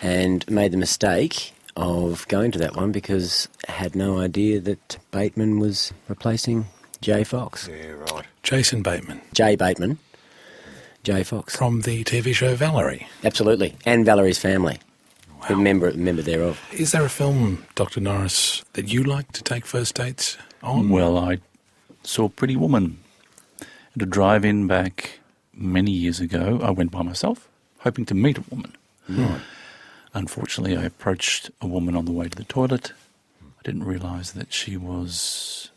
and made the mistake of going to that one because I had no idea that Bateman was replacing Jay Fox. Yeah, right. Jason Bateman. Jay Bateman, Jay Fox. From the TV show Valerie. Absolutely. And Valerie's Family. Wow. Member thereof. Is there a film, Dr. Norris, that you like to take first dates on? Well, I saw Pretty Woman at a drive-in back many years ago. I went by myself, hoping to meet a woman. Unfortunately, I approached a woman on the way to the toilet. I didn't realise that she was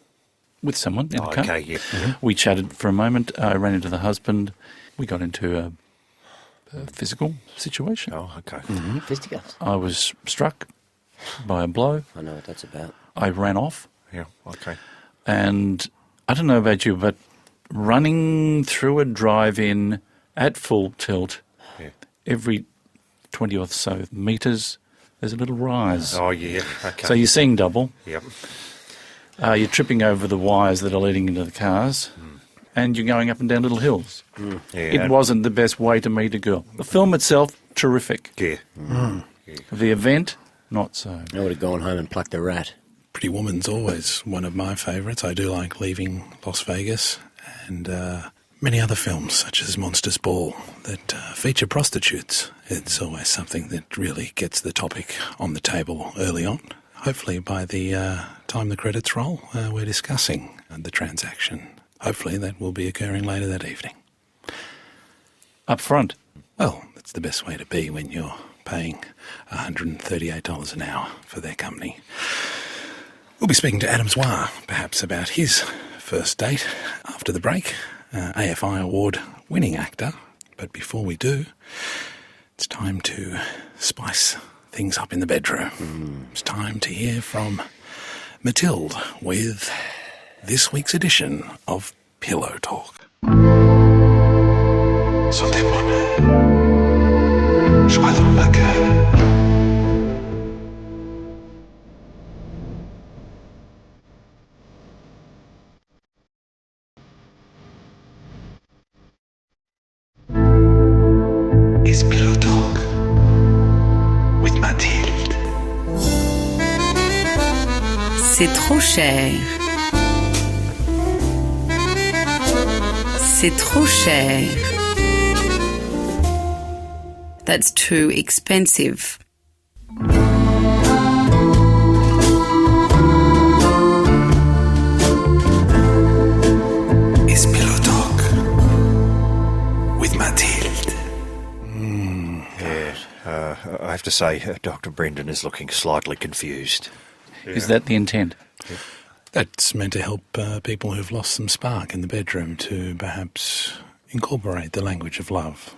with someone in the car. Okay, yeah. We chatted for a moment. I ran into the husband. We got into a physical situation. Oh, okay. Fisticuffs. I was struck by a blow. I know what that's about. I ran off. Yeah, okay. And I don't know about you, but running through a drive-in at full tilt, Yeah. every 20 or so metres, there's a little rise. Oh, yeah, okay. So you're seeing double. Yep. You're tripping over the wires that are leading into the cars, and you're going up and down little hills. Yeah, It wasn't the best way to meet a girl. The film itself, terrific. Yeah. The event, not so. I would have gone home and plucked a rat. Pretty Woman's always one of my favourites. I do like Leaving Las Vegas and many other films such as Monsters Ball that feature prostitutes. It's always something that really gets the topic on the table early on. Hopefully by the time the credits roll, we're discussing the transaction. Hopefully that will be occurring later that evening. Up front. Well, that's the best way to be when you're paying $138 an hour for their company. We'll be speaking to Adam Zwar, perhaps about his first date after the break. AFI Award winning actor. But before we do, it's time to spice things up in the bedroom. It's time to hear from Matilde with this week's edition of Pillow Talk. Son démon. Je crois dans ma cœur. It's Pillow Talk with Mathilde. C'est trop cher. C'est trop cher. That's too expensive. It's Pillow Talk with Mathilde. I have to say, Dr. Brendan is looking slightly confused. Is that the intent? That's meant to help people who've lost some spark in the bedroom to perhaps incorporate the language of love,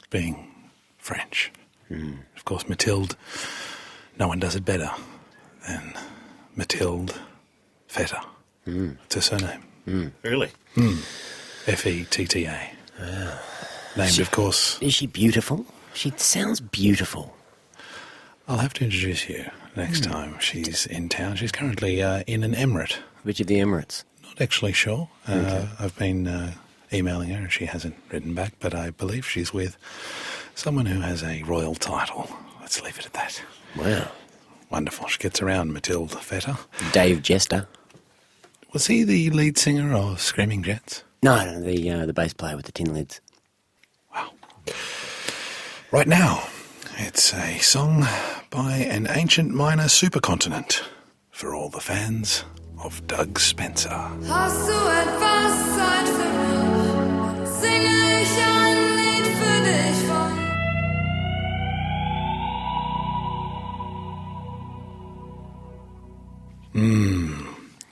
being French. Of course, Mathilde, no one does it better than Mathilde Feta. It's her surname. Really? F-E-T-T-A. Named, of course. Is she beautiful? She sounds beautiful. I'll have to introduce you next time she's in town. She's currently in an emirate. Which of the Emirates? Not actually sure. I've been emailing her and she hasn't written back, but I believe she's with Someone who has a royal title. Let's leave it at that. Wow. Wonderful. She gets around, Matilde Fetter. Dave Jester. Was he the lead singer of Screaming Jets? No, the bass player with the tin lids. Wow. Right now, it's a song by an ancient minor supercontinent for all the fans of Doug Spencer. Hast du etwas Zeit für mich? Singe ich ein Lied für dich von.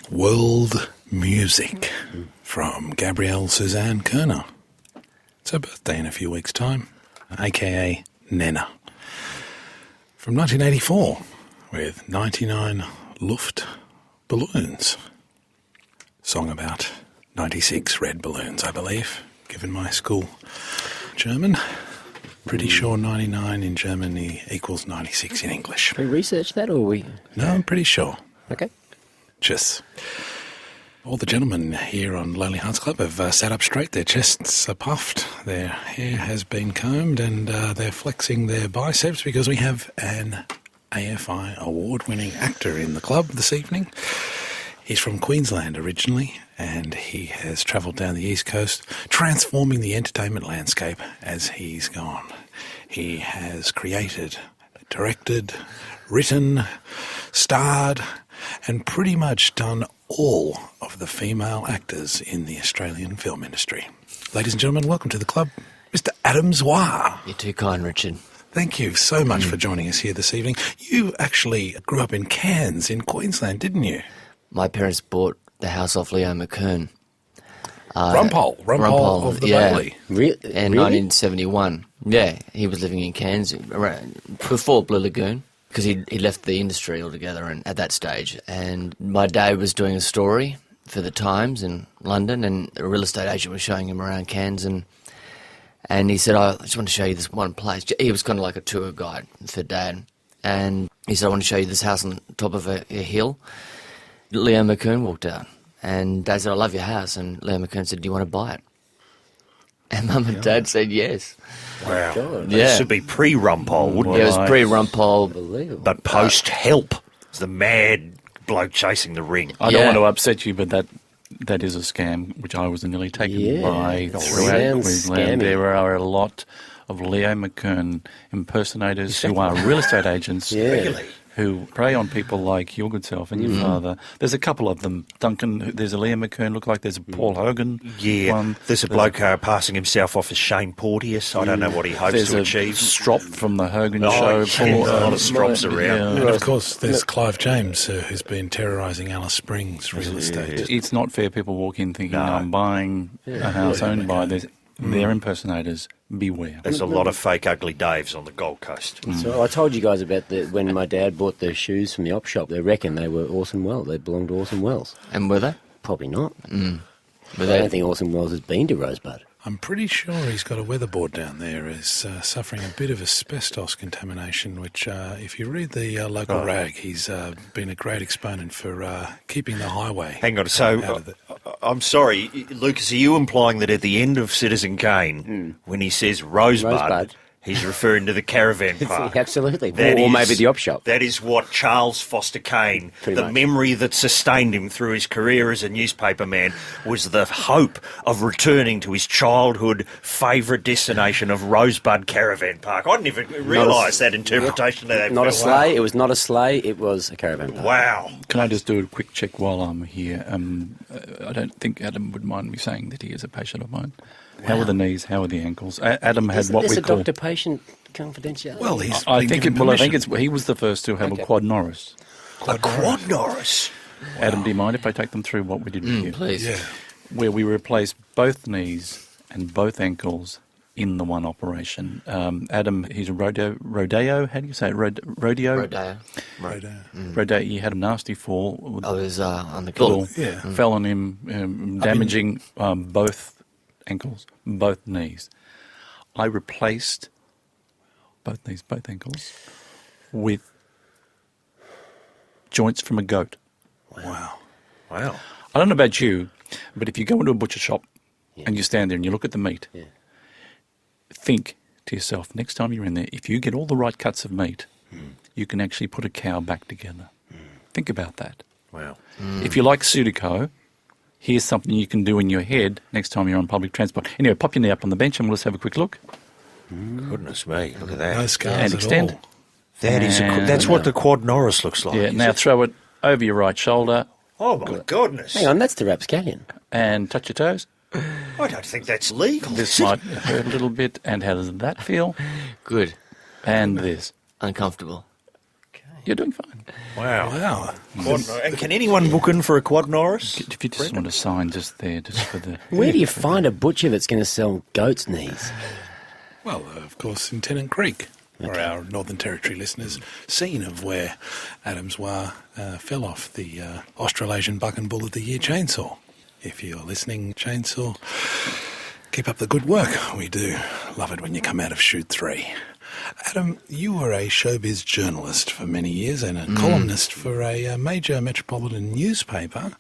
World Music from Gabrielle Suzanne Kerner. It's her birthday in a few weeks' time, aka Nena. From 1984, with 99 Luft balloons. Song about 96 red balloons, I believe, given my school German. Pretty sure 99 in Germany equals 96 in English. We researched that, or we? No, I'm pretty sure. Okay. Cheers. All the gentlemen here on Lonely Hearts Club have sat up straight, their chests are puffed, their hair has been combed, and they're flexing their biceps because we have an AFI award-winning actor in the club this evening. He's from Queensland originally, and he has travelled down the East Coast, transforming the entertainment landscape as he's gone. He has created, directed, written, starred, and pretty much done all of the female actors in the Australian film industry. Ladies and gentlemen, welcome to the club, Mr. Adam Zwar. You're too kind, Richard. Thank you so much for joining us here this evening. You actually grew up in Cairns in Queensland, didn't you? My parents bought the house off Leo McKern. Rumpole of the Bailey. In 1971. Yeah, he was living in Cairns before Blue Lagoon, because he left the industry altogether and at that stage. And my dad was doing a story for the Times in London, and a real estate agent was showing him around Cairns, and he said, I just want to show you this one place. He was kind of like a tour guide for Dad. And he said, I want to show you this house on top of a hill. Leo McKern walked out, and Dad said, I love your house. And Leo McKern said, do you want to buy it? And Mum and Dad said yes. Wow. God. This should be pre-Rumpole, wouldn't It it? was pre-Rumpole. Unbelievable. But post-Help. It's the mad bloke chasing the ring. I don't want to upset you, but that is a scam, which I was nearly taken by throughout Sounds Queensland. scammy. There are a lot of Leo McKern impersonators who are real estate agents who prey on people like your good self and your father. There's a couple of them. Duncan, there's a Leo McKern look-like. There's a Paul Hogan one. There's a bloke passing himself off as Shane Porteous. I don't know what he hopes There's to a achieve. Strop from the Hogan Oh, show. yeah, a lot of strops around. And of course, there's Clive James, who's been terrorising Alice Springs real estate. It's not fair people walk in thinking, I'm buying a house owned by this. They're impersonators. Beware. There's a lot of fake ugly Daves on the Gold Coast. So I told you guys about when my dad bought the shoes from the op shop. They reckon they were Orson Welles. They belonged to Orson Welles. And were they? Probably not. But I don't think Orson Welles has been to Rosebud. I'm pretty sure he's got a weatherboard down there, is suffering a bit of asbestos contamination, which, if you read the local rag, he's been a great exponent for keeping the highway. Hang on, out so of the- I'm sorry, Lucas, are you implying that at the end of Citizen Kane, when he says Rosebud, he's referring to the caravan park? Absolutely. That Or is- maybe the op shop. That is what Charles Foster Kane, Pretty the much. memory that sustained him through his career as a newspaper man, was the hope of returning to his childhood favourite destination of Rosebud Caravan Park. I didn't even realise that interpretation of that. Not a film. sleigh. It was not a sleigh. It was a caravan park. Wow. Can I just do a quick check while I'm here? I don't think Adam would mind me saying that he is a patient of mine. How are the knees? How are the ankles? Adam had what There's we a call. doctor-patient confidentiality. Well, he's I been think given I think permission. he was the first to have a quad Norris. A quad Norris. Adam, do you mind if I take them through what we did here? please. Yeah. Where we replaced both knees and both ankles in the one operation. Adam, he's a rodeo. How do you say it? Rodeo. Rodeo. Rodeo. He had a nasty fall. I was on the Little cool. fell on him, damaging both ankles, both knees. I replaced both knees, both ankles with joints from a goat. Wow. Wow. I don't know about you, but if you go into a butcher shop and you stand there and you look at the meat, think to yourself, next time you're in there, if you get all the right cuts of meat, you can actually put a cow back together. Think about that. Wow. If you like Sudoku, here's something you can do in your head next time you're on public transport. Anyway, pop your knee up on the bench and we'll just have a quick look. Goodness me, look at that. No scars And at extend. all. That's what the quad Norris looks like. Yeah, is now it? throw it over your right shoulder Oh, my goodness. Hang on, that's the rapscallion. and touch your toes. I don't think that's legal. This might hurt a little bit. And how does that feel? Good. And this. Uncomfortable. You're doing fine. Wow. Wow. And can anyone book in for a quad Norris? If you just want to sign just there, just for the... Where do you find a butcher that's going to sell goat's knees? Well, of course, in Tennant Creek, for our Northern Territory listeners, scene of where Adams Wah fell off the Australasian Buck and Bull of the Year chainsaw. If you're listening, chainsaw, keep up the good work. We do love it when you come out of Shoot 3. Adam, you were a showbiz journalist for many years and a columnist for a major metropolitan newspaper.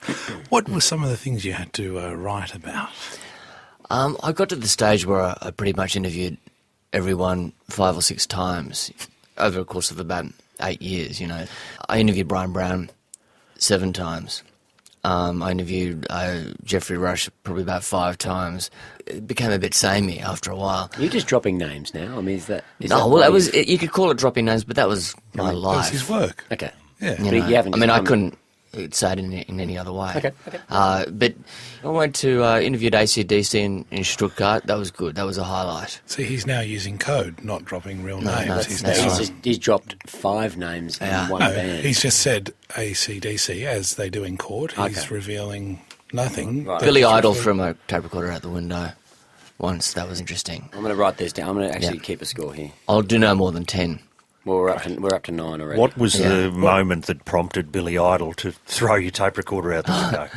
What were some of the things you had to write about? I got to the stage where I pretty much interviewed everyone 5 or 6 times over the course of about 8 years, you know. I interviewed Brian Brown 7 times. I interviewed Jeffrey Rush probably about 5 times. It became a bit samey after a while. You're just dropping names now. I mean, is that... You could call it dropping names, but that was my That life. was his work. Okay. Yeah. You But know, you haven't I mean, I just couldn't say it in any other way. Okay. But I went to interviewed AC/DC in Stuttgart. That was good. That was a highlight. See, he's now using code, not dropping real No, names. no, he's, that's now- right. He's dropped 5 names Yeah. in one No, band. he's just said AC/DC, as they do in court. He's Okay. revealing nothing. Right. Billy That's Idol referred- threw my tape recorder out the window once. That was interesting. I'm going to write this down. I'm going to actually Yeah. keep a score here. I'll do no more than 10. Well, we're up to 9 already. What was Yeah. the moment that prompted Billy Idol to throw your tape recorder out the window?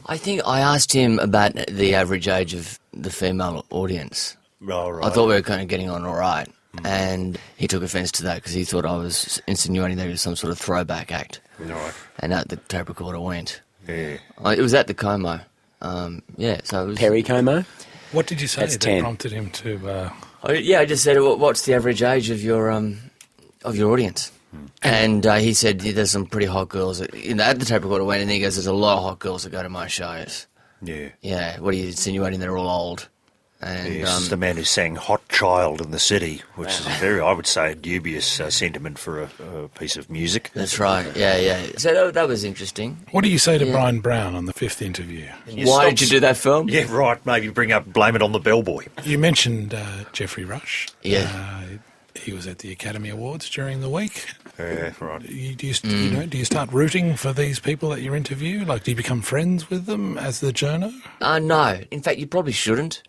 I think I asked him about the average age of the female audience. Oh, right. I thought we were kind of getting on all right. And he took offence to that because he thought I was insinuating there was some sort of throwback act. Right. And out the tape recorder went. Yeah. It was at the Como. Yeah, so it was... Perry Como? What did you say That's that 10. prompted him to... I just said, what's the average age of your audience? And he said, there's some pretty hot girls. At the tape recorder went, and he goes, there's a lot of hot girls that go to my shows. Yeah. Yeah, what are you insinuating? They're all old. And Yes, the man who sang Hot Child in the City, which is a very, I would say, dubious sentiment for a piece of music. that's right. Yeah. So that was interesting. What do you say to Yeah. Brian Brown on the 5th interview? Why did you do that film? Yeah, right. Maybe bring up Blame It on the Bellboy. You mentioned Jeffrey Rush. Yeah. He was at the Academy Awards during the week. Yeah, right. Do you start rooting for these people that you interview? Like, do you become friends with them as the journo? No. In fact, you probably shouldn't.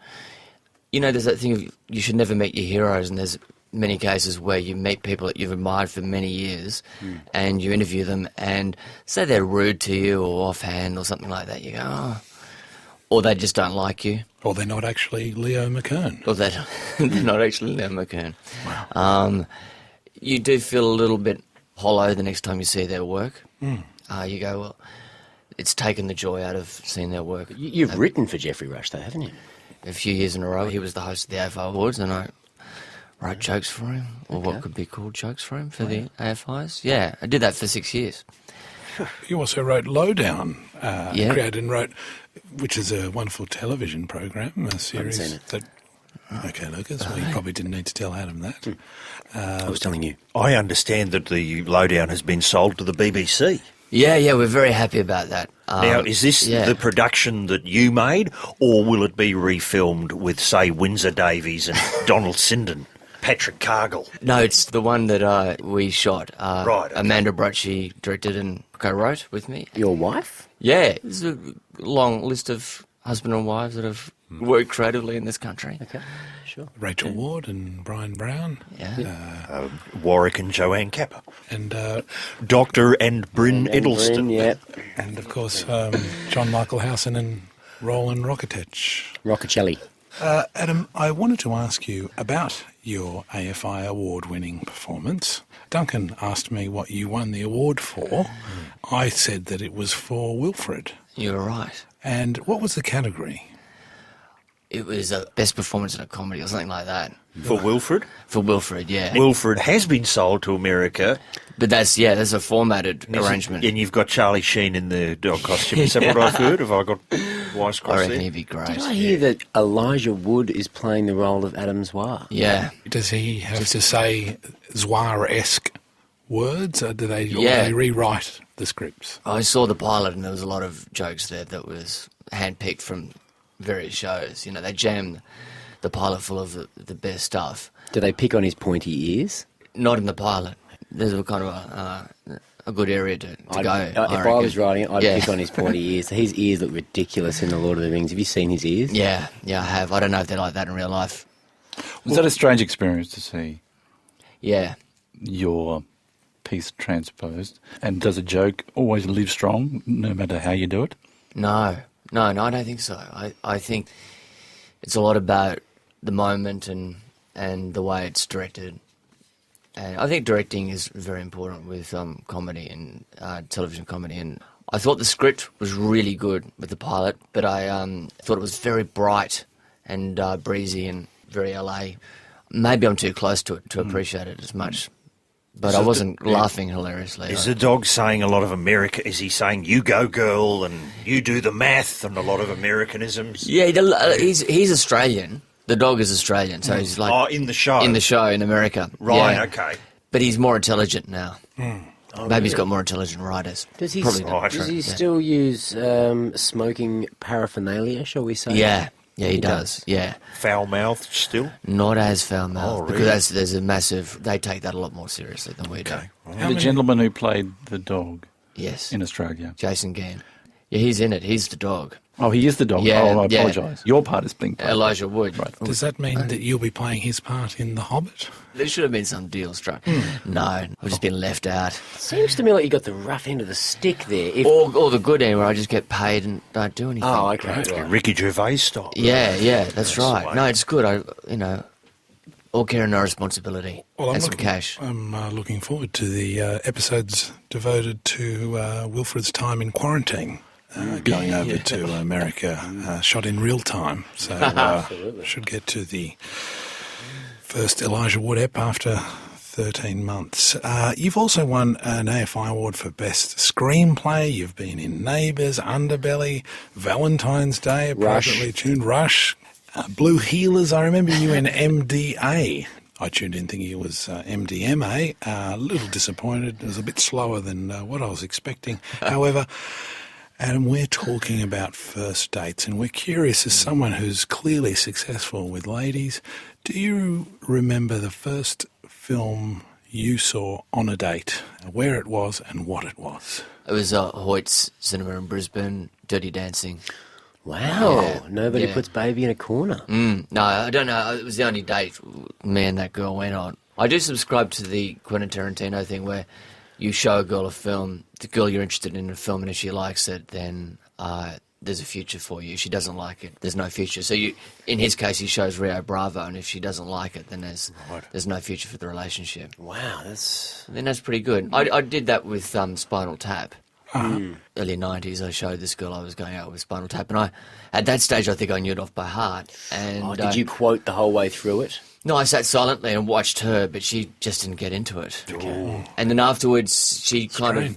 You know, there's that thing of you should never meet your heroes, and there's many cases where you meet people that you've admired for many years and you interview them and say they're rude to you or offhand or something like that. You go, oh. Or they just don't like you. Or they're not actually Leo McKern. Or they're not actually Leo McKern. Wow. You do feel a little bit hollow the next time you see their work. You go, well, it's taken the joy out of seeing their work. You've written for Jeffrey Rush, though, haven't you? A few years in a row, he was the host of the AFI Awards, and I wrote jokes for him, or what could be called jokes for him for the AFIs. Yeah, I did that for 6 years. You also wrote Lowdown, Yeah. created and wrote, which is a wonderful television program, a series seen it. that... Okay, Lucas, well, you probably didn't need to tell Adam that. I was telling you. I understand that the Lowdown has been sold to the BBC. Yeah, we're very happy about that. Now, is this the production that you made, or will it be refilmed with, say, Windsor Davies and Donald Sinden, Patrick Cargill? No, it's the one that we shot. Right, okay. Amanda Bracci directed and co-wrote with me. Your wife? Yeah, there's a long list of husband and wives that have worked creatively in this country. Okay, sure. Rachel Ward and Brian Brown. Yeah. Warwick and Joanne Capper. And Doctor and Bryn Edelston. Bryn, yeah. and of course, John Michael Housen and Roland Rocketich. Roccacelli. Adam, I wanted to ask you about your AFI award-winning performance. Duncan asked me what you won the award for. I said that it was for Wilfred. You're right. And what was the category? It was a best performance in a comedy or something like that. For Wilfred? For Wilfred, yeah. Wilfred has been sold to America. But that's a formatted arrangement. And you've got Charlie Sheen in the dog costume. Is that what I've heard? Have I got wise I cross reckon there? he'd be great. Did I hear that Elijah Wood is playing the role of Adam Zwar? Yeah. Does he have to say Zwar-esque words, or do they, Yeah. or they rewrite the scripts? I saw the pilot and there was a lot of jokes there that was handpicked from various shows. You know, they jammed the pilot full of the best stuff. Do they pick on his pointy ears? Not in the pilot. There's a kind of a good area to go. If I reckon. was writing it, I'd Yeah. pick on his pointy ears. His ears look ridiculous in The Lord of the Rings. Have you seen his ears? Yeah, I have. I don't know if they're like that in real life. Was that a strange experience to see Yeah. your piece transposed? And does a joke always live strong, no matter how you do it? No, I don't think so. I think it's a lot about the moment and the way it's directed. And I think directing is very important with comedy and television comedy. And I thought the script was really good with the pilot, but I thought it was very bright and breezy and very LA. Maybe I'm too close to it to appreciate it as much. But I wasn't laughing hilariously. Is the dog saying a lot of America? Is he saying "you go, girl" and "you do the math" and a lot of Americanisms? Yeah, he's Australian. The dog is Australian, so he's like in the show. in the show in America. Right. Yeah. Okay. But he's more intelligent now. Maybe he's got more intelligent writers. Does he, Probably not. does he Yeah. still use smoking paraphernalia, shall we say? Yeah, he does. Yeah, Foul mouthed still. not as foul mouthed Oh, really? because there's a massive. They take that a lot more seriously than we do. The gentleman who played the dog Yes, in Australia. Jason Gann. Yeah, he's in it. He's the dog. Oh, he is the dog. Yeah, I yeah. apologise. Your part is being played. Elijah Wood. Right. Does that mean that you'll be playing his part in The Hobbit? There should have been some deal struck. No, I've just been left out. Seems to me like you got the rough end of the stick there. If... Or the good end where I just get paid and don't do anything. Oh, okay. Right. Ricky Gervais style. Yeah, that's right. the way. No, it's good. All care and no responsibility. Well, and some cash. I'm looking forward to the episodes devoted to Wilfred's time in quarantine. Going over to America, shot in real time. So should get to the first Elijah Wood ep after 13 months. You've also won an AFI award for Best Screenplay. You've been in Neighbours, Underbelly, Valentine's Day, Appropriately Tuned, Rush, Blue Healers. I remember you in MDA. I tuned in thinking it was MDMA. A little disappointed. It was a bit slower than what I was expecting. However... And we're talking about first dates, and we're curious, as someone who's clearly successful with ladies, do you remember the first film you saw on a date, where it was and what it was? It was Hoyt's Cinema in Brisbane, Dirty Dancing. Wow. Yeah, Nobody yeah. puts baby in a corner. No, I don't know. It was the only date me and that girl went on. I do subscribe to the Quentin Tarantino thing where you show a girl a film, the girl you're interested in a film, and if she likes it, then there's a future for you. If she doesn't like it, there's no future. So in his case, he shows Rio Bravo, and if she doesn't like it, then there's no future for the relationship. Wow, that's... Then that's pretty good. I did that with Spinal Tap. Early 90s, I showed this girl I was going out with Spinal Tap, and at that stage I think I knew it off by heart. And did you quote the whole way through it? No, I sat silently and watched her, but she just didn't get into it. Okay. And then afterwards, she kind of...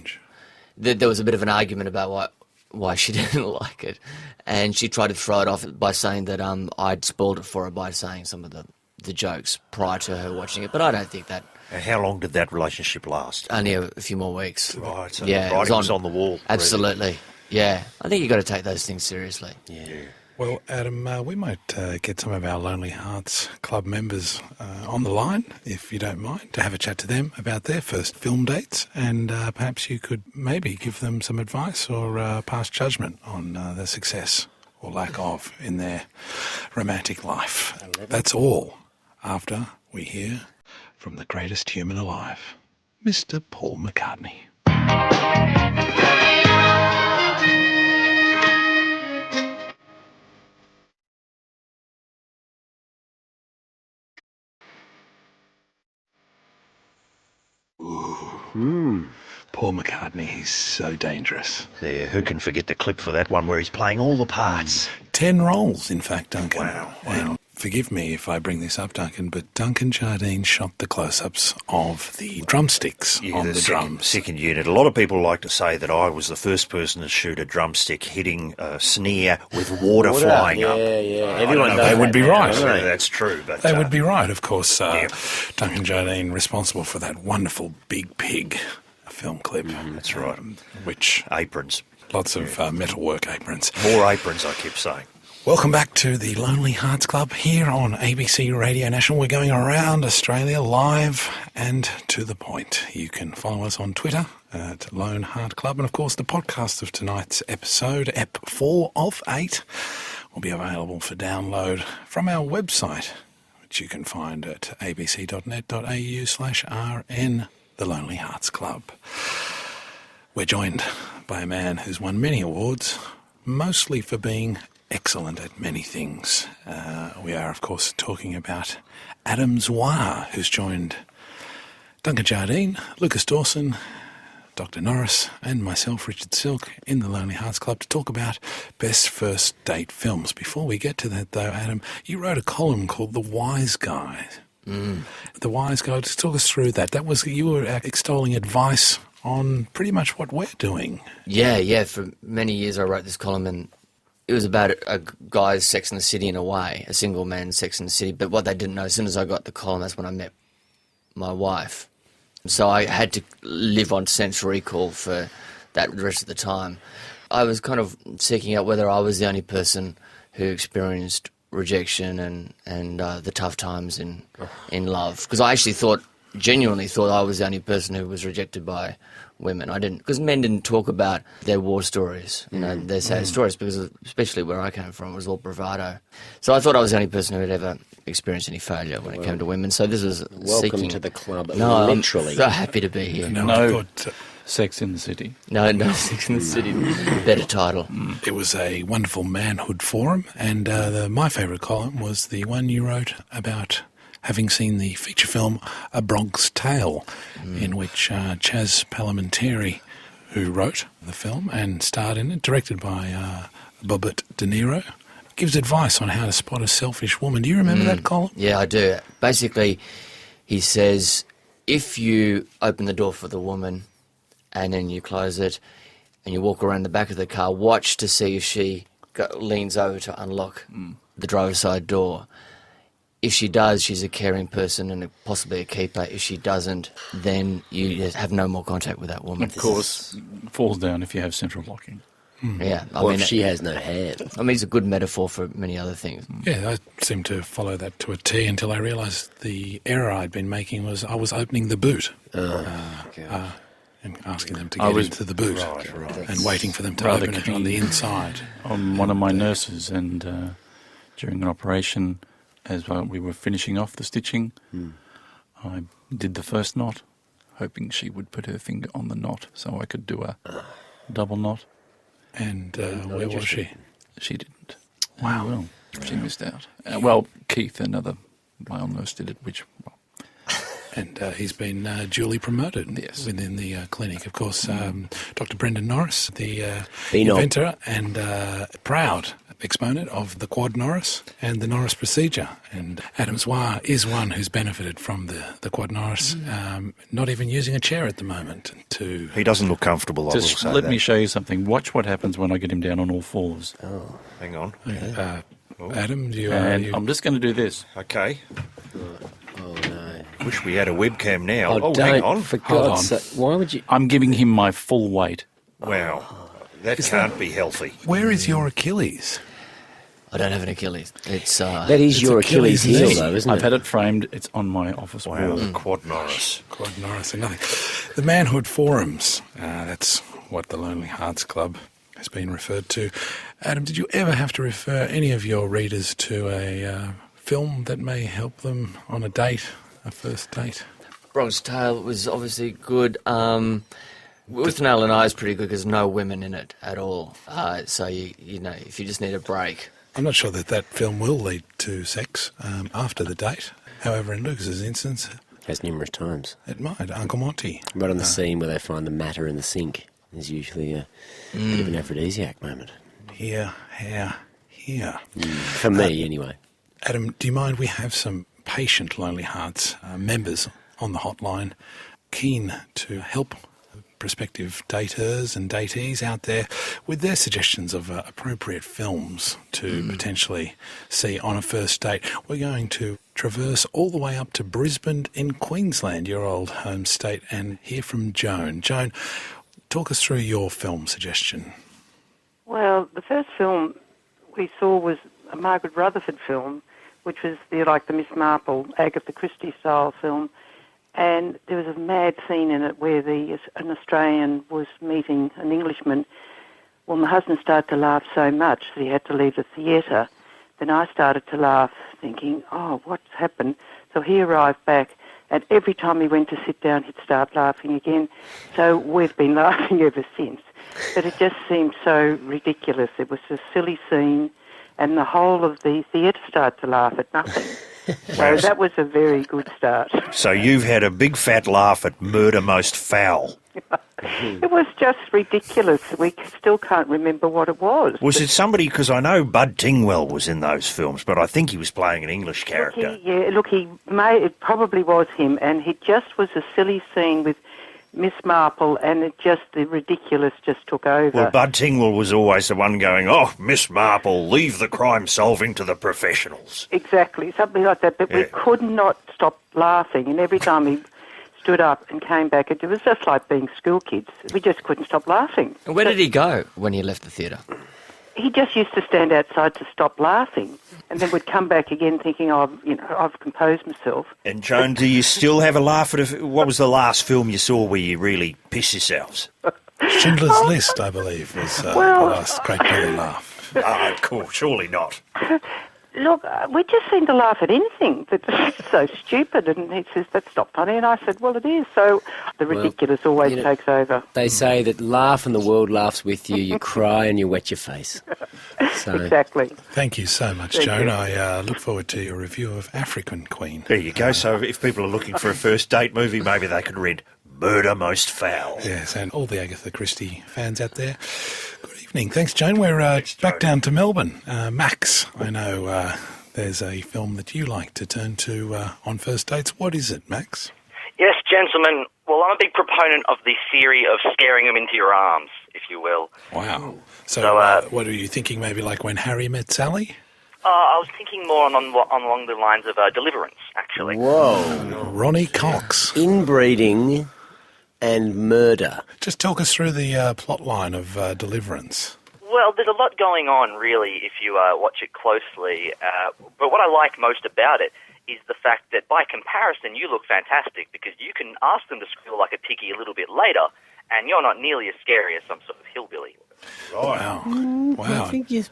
There was a bit of an argument about why she didn't like it, and she tried to throw it off by saying that I'd spoiled it for her by saying some of the jokes prior to her watching it, but I don't think that... How long did that relationship last? Only a few more weeks. Right, so yeah, the writing was on the wall. Absolutely, really. Yeah. I think you've got to take those things seriously. Yeah. Well, Adam, we might get some of our Lonely Hearts Club members on the line, if you don't mind, to have a chat to them about their first film dates, and perhaps you could maybe give them some advice or pass judgment on the success or lack of in their romantic life. That's all after we hear from the greatest human alive, Mr. Paul McCartney. Paul McCartney, he's so dangerous. There, who can forget the clip for that one where he's playing all the parts? 10 roles, in fact, Duncan. Wow. And forgive me if I bring this up, Duncan, but Duncan Jardine shot the close-ups of the drumsticks on the drums. Second unit. A lot of people like to say that I was the first person to shoot a drumstick hitting a snare with water flying up. Yeah. I Everyone don't know does They if would be right. That's true. But They would be right, of course. Yeah. Duncan Jardine responsible for that wonderful Big Pig film clip. That's right. Which, Aprons. lots of metalwork aprons. More aprons, I keep saying. Welcome back to the Lonely Hearts Club here on ABC Radio National. We're going around Australia live and to the point. You can follow us on Twitter at Lone Heart Club. And of course, the podcast of tonight's episode, Ep 4 of 8, will be available for download from our website, which you can find at abc.net.au/RN, The Lonely Hearts Club. We're joined by a man who's won many awards, mostly for being excellent at many things. We are, of course, talking about Adam Zwar, who's joined Duncan Jardine, Lucas Dawson, Dr. Norris, and myself, Richard Silk, in the Lonely Hearts Club to talk about best first date films. Before we get to that, though, Adam, you wrote a column called The Wise Guy. The Wise Guy. Just talk us through that. That was, you were extolling advice on pretty much what we're doing. Yeah. For many years I wrote this column, and it was about a guy's Sex in the City in a way, a single man's Sex in the City. But what they didn't know, as soon as I got the column, that's when I met my wife. So I had to live on sensory recall for the rest of the time. I was kind of seeking out whether I was the only person who experienced rejection and the tough times in love. Because I actually genuinely thought I was the only person who was rejected by women. I didn't, because men didn't talk about their war stories, their sad stories, because especially where I came from, it was all bravado. So I thought I was the only person who had ever experienced any failure when it came to women. So this was Welcome to the club, No, literally. I'm so happy to be here. No Sex in the City. No, Sex in the City. Better title. It was a wonderful manhood forum, and my favourite column was the one you wrote about having seen the feature film A Bronx Tale, in which Chaz Palminteri, who wrote the film and starred in it, directed by Robert De Niro, gives advice on how to spot a selfish woman. Do you remember that column? Yeah, I do. Basically, he says, if you open the door for the woman and then you close it and you walk around the back of the car, watch to see if she leans over to unlock the driver's side door. If she does, she's a caring person and possibly a keeper. If she doesn't, then you have no more contact with that woman. Of course, falls down if you have central locking. Yeah, I Or mean, if she has no hair. I mean, it's a good metaphor for many other things. Yeah, I seemed to follow that to a T until I realised the error I'd been making was I was opening the boot and asking them to get into the boot and waiting for them to Rather open it on the inside. On one of my nurses, and during an operation, as we were finishing off the stitching, I did the first knot, hoping she would put her finger on the knot so I could do a double knot. And where was she? She didn't. Wow. Well, she missed out. Well, Keith, another male nurse, did it, which... Well, and he's been duly promoted within the clinic. Of course, Dr. Brendan Norris, the inventor and proud exponent of the Quad Norris and the Norris procedure. And Adam Zwar is one who's benefited from the Quad Norris, not even using a chair at the moment. He doesn't look comfortable, I will just say let that. me show you something. Watch what happens when I get him down on all fours. Oh, hang on. Adam, I'm just going to do this. Okay. Oh, no. Wish we had a webcam now. Oh, hang don't, on. for Hold God's on. sake. Why would you... I'm giving him my full weight. Wow. That can't be healthy. Where is your Achilles? I don't have an Achilles. It's That is It's your Achilles heel, knee. though, isn't I've it? had it framed. It's on my office Wow, wall. the Quad Norris. Quad Norris and nothing. The Manhood Forums, that's what the Lonely Hearts Club has been referred to. Adam, did you ever have to refer any of your readers to a film that may help them on a date, a first date? Bronx Tale was obviously good. With Nail and I is pretty good because no women in it at all. So, you know, if you just need a break. I'm not sure that film will lead to sex after the date. However, in Lucas's instance, Has numerous times. it might. Uncle Monty. Right on the scene where they find the matter in the sink is usually a bit of an aphrodisiac moment. Here, hear. For me, anyway. Adam, do you mind? We have some patient Lonely Hearts members on the hotline, keen to help prospective daters and datees out there with their suggestions of appropriate films to potentially see on a first date. We're going to traverse all the way up to Brisbane in Queensland, your old home state, and hear from Joan. Joan, talk us through your film suggestion. Well, the first film we saw was a Margaret Rutherford film, which was the Miss Marple, Agatha Christie style film. And there was a mad scene in it where an Australian was meeting an Englishman. Well, my husband started to laugh so much that he had to leave the theatre. Then I started to laugh, thinking, oh, what's happened? So he arrived back, and every time he went to sit down, he'd start laughing again. So we've been laughing ever since. But it just seemed so ridiculous. It was a silly scene, and the whole of the theatre started to laugh at nothing. So that was a very good start. So you've had a big fat laugh at Murder Most Foul. It was just ridiculous. We still can't remember what it was. Was it somebody, because I know Bud Tingwell was in those films, but I think he was playing an English character. It probably was him, and it just was a silly scene with Miss Marple, and the ridiculous just took over. Well, Bud Tingwell was always the one going, oh, Miss Marple, leave the crime solving to the professionals. Exactly, something like that. But we could not stop laughing, and every time he stood up and came back, it was just like being school kids. We just couldn't stop laughing. And where did he go when he left the theatre? He just used to stand outside to stop laughing, and then would come back again thinking, I've composed myself. And Joan, do you still have a laugh at what was the last film you saw where you really piss yourselves? Schindler's List, I believe, was the last great belly laugh. Ah, cool, surely not. Look, we just seem to laugh at anything that's so stupid, and he says, that's not funny, and I said, well, it is. So the ridiculous always takes over. They say that laugh and the world laughs with you, you cry and you wet your face. So. Exactly. Thank you so much, Joan. I look forward to your review of African Queen. There you go. So if people are looking for a first date movie, maybe they could read Murder Most Foul. Yes, and all the Agatha Christie fans out there, good evening. Thanks, Joan. We're back down to Melbourne. Max, I know there's a film that you like to turn to on first dates. What is it, Max? Yes, gentlemen. Well, I'm a big proponent of the theory of scaring them into your arms, if you will. Wow. So what are you thinking, maybe like When Harry Met Sally? I was thinking more along the lines of Deliverance, actually. Whoa. Ronnie Cox. Inbreeding and murder. Just talk us through the plot line of Deliverance. Well, there's a lot going on, really, if you watch it closely. But what I like most about it is the fact that, by comparison, you look fantastic, because you can ask them to squeal like a piggy a little bit later, and you're not nearly as scary as some sort of hillbilly. Wow. Wow. I think you're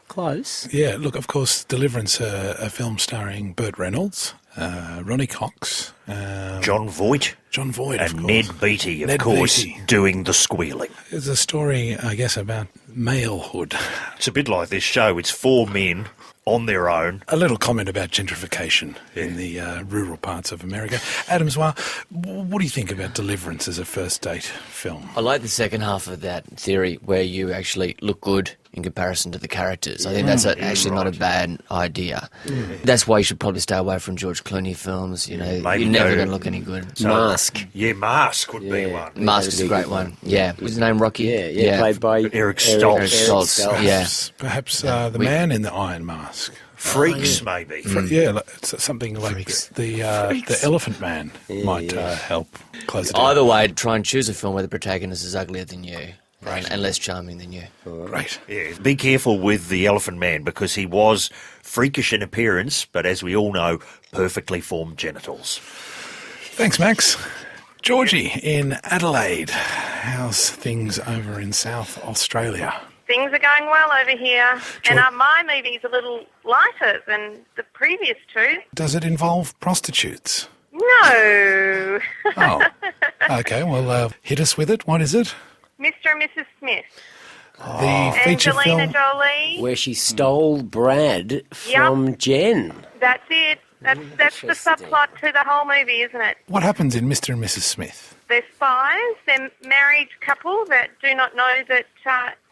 close. Yeah, look, of course, Deliverance, a film starring Burt Reynolds, Ronnie Cox, John Voight. John Voight, and of course. Ned Beatty, of Ned course, Beatty. doing the squealing. It's a story, I guess, about malehood. It's a bit like this show. It's four men on their own. A little comment about gentrification in the rural parts of America. Adam Zwar, what do you think about Deliverance as a first date film? I like the second half of that theory where you actually look good in comparison to the characters. I think that's actually not a bad idea. That's why you should probably stay away from George Clooney films. You know, Maybe you're never go- going to look any good. So- Mask. Yeah, Mask would be one. Mask is a great one. Yeah. Was his name Rocky? Yeah, played by Eric Stoltz. Eric Stoltz. Yeah. Perhaps the man in the Iron Mask. Freaks, maybe. Yeah, it's something like the Elephant Man might help close it down. Either way, try and choose a film where the protagonist is uglier than you and less charming than you. Great. Yeah, be careful with the Elephant Man, because he was freakish in appearance, but as we all know, perfectly formed genitals. Thanks, Max. Georgie in Adelaide. How's things over in South Australia? Things are going well over here, and my movie's a little lighter than the previous two. Does it involve prostitutes? No. Oh, okay. Well, hit us with it. What is it? Mr. and Mrs. Smith. The feature Angelina film. Jolie. Where she stole Brad from Jen. That's it. That's the subplot to the whole movie, isn't it? What happens in Mr. and Mrs. Smith? They're spies. They're married couple that do not know that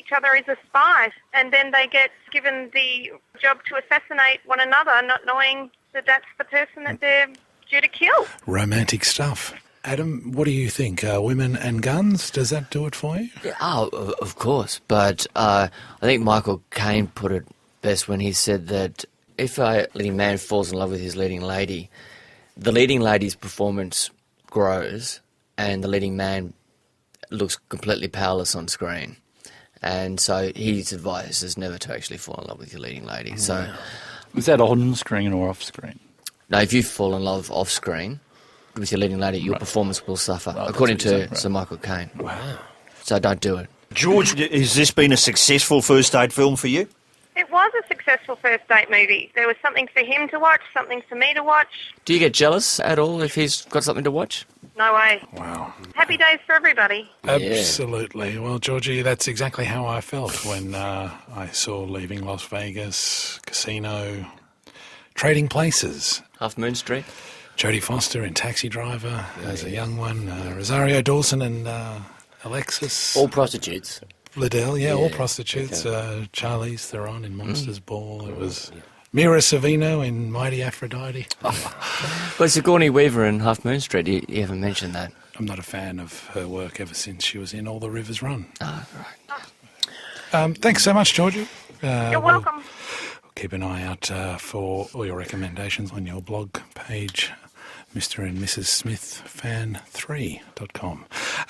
each other is a spy, and then they get given the job to assassinate one another, not knowing that that's the person that they're due to kill. Romantic stuff. Adam, what do you think? Women and guns, does that do it for you? Yeah, of course. But I think Michael Caine put it best when he said that if a leading man falls in love with his leading lady, the leading lady's performance grows and the leading man looks completely powerless on screen. And so his advice is never to actually fall in love with your leading lady. So, is that on screen or off screen? No, if you fall in love off screen with your leading lady, your performance will suffer, according to Sir Michael Caine. Wow. So don't do it. George, has this been a successful first date film for you? It was a successful first date movie. There was something for him to watch, something for me to watch. Do you get jealous at all if he's got something to watch? No way. Wow. Happy days for everybody. Absolutely. Well, Georgie, that's exactly how I felt when I saw Leaving Las Vegas, Casino, Trading Places. Half Moon Street. Jodie Foster in Taxi Driver as a young one. Rosario Dawson and Alexis. All prostitutes. Liddell, all prostitutes. Okay. Charlize Theron in Monsters Ball. It was Mira Sorvino in Mighty Aphrodite. But Sigourney Weaver in Half Moon Street, you haven't mentioned that. I'm not a fan of her work ever since she was in All the Rivers Run. Ah, right. Thanks so much, Georgie. You're welcome. We'll keep an eye out for all your recommendations on your blog page, Mr. and Mrs. Smith fan3.com.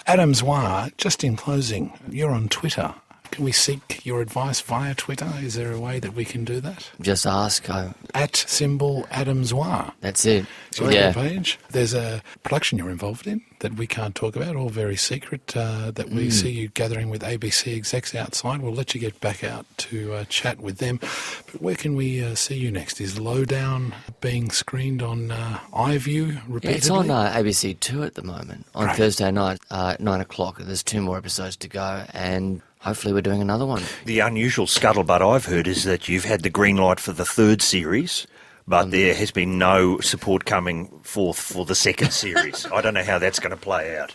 Adam Zwar, just in closing, you're on Twitter. Can we seek your advice via Twitter? Is there a way that we can do that? Just ask. At symbol Adam Zwar. That's it. So page. There's a production you're involved in that we can't talk about, all very secret, that we see you gathering with ABC execs outside. We'll let you get back out to chat with them. But where can we see you next? Is Lowdown being screened on iView repeatedly? Yeah, it's on ABC 2 at the moment, on Thursday night, 9 o'clock. There's 2 more episodes to go, and hopefully we're doing another one. The unusual scuttlebutt I've heard is that you've had the green light for the 3rd series, but there has been no support coming forth for the 2nd series. I don't know how that's going to play out.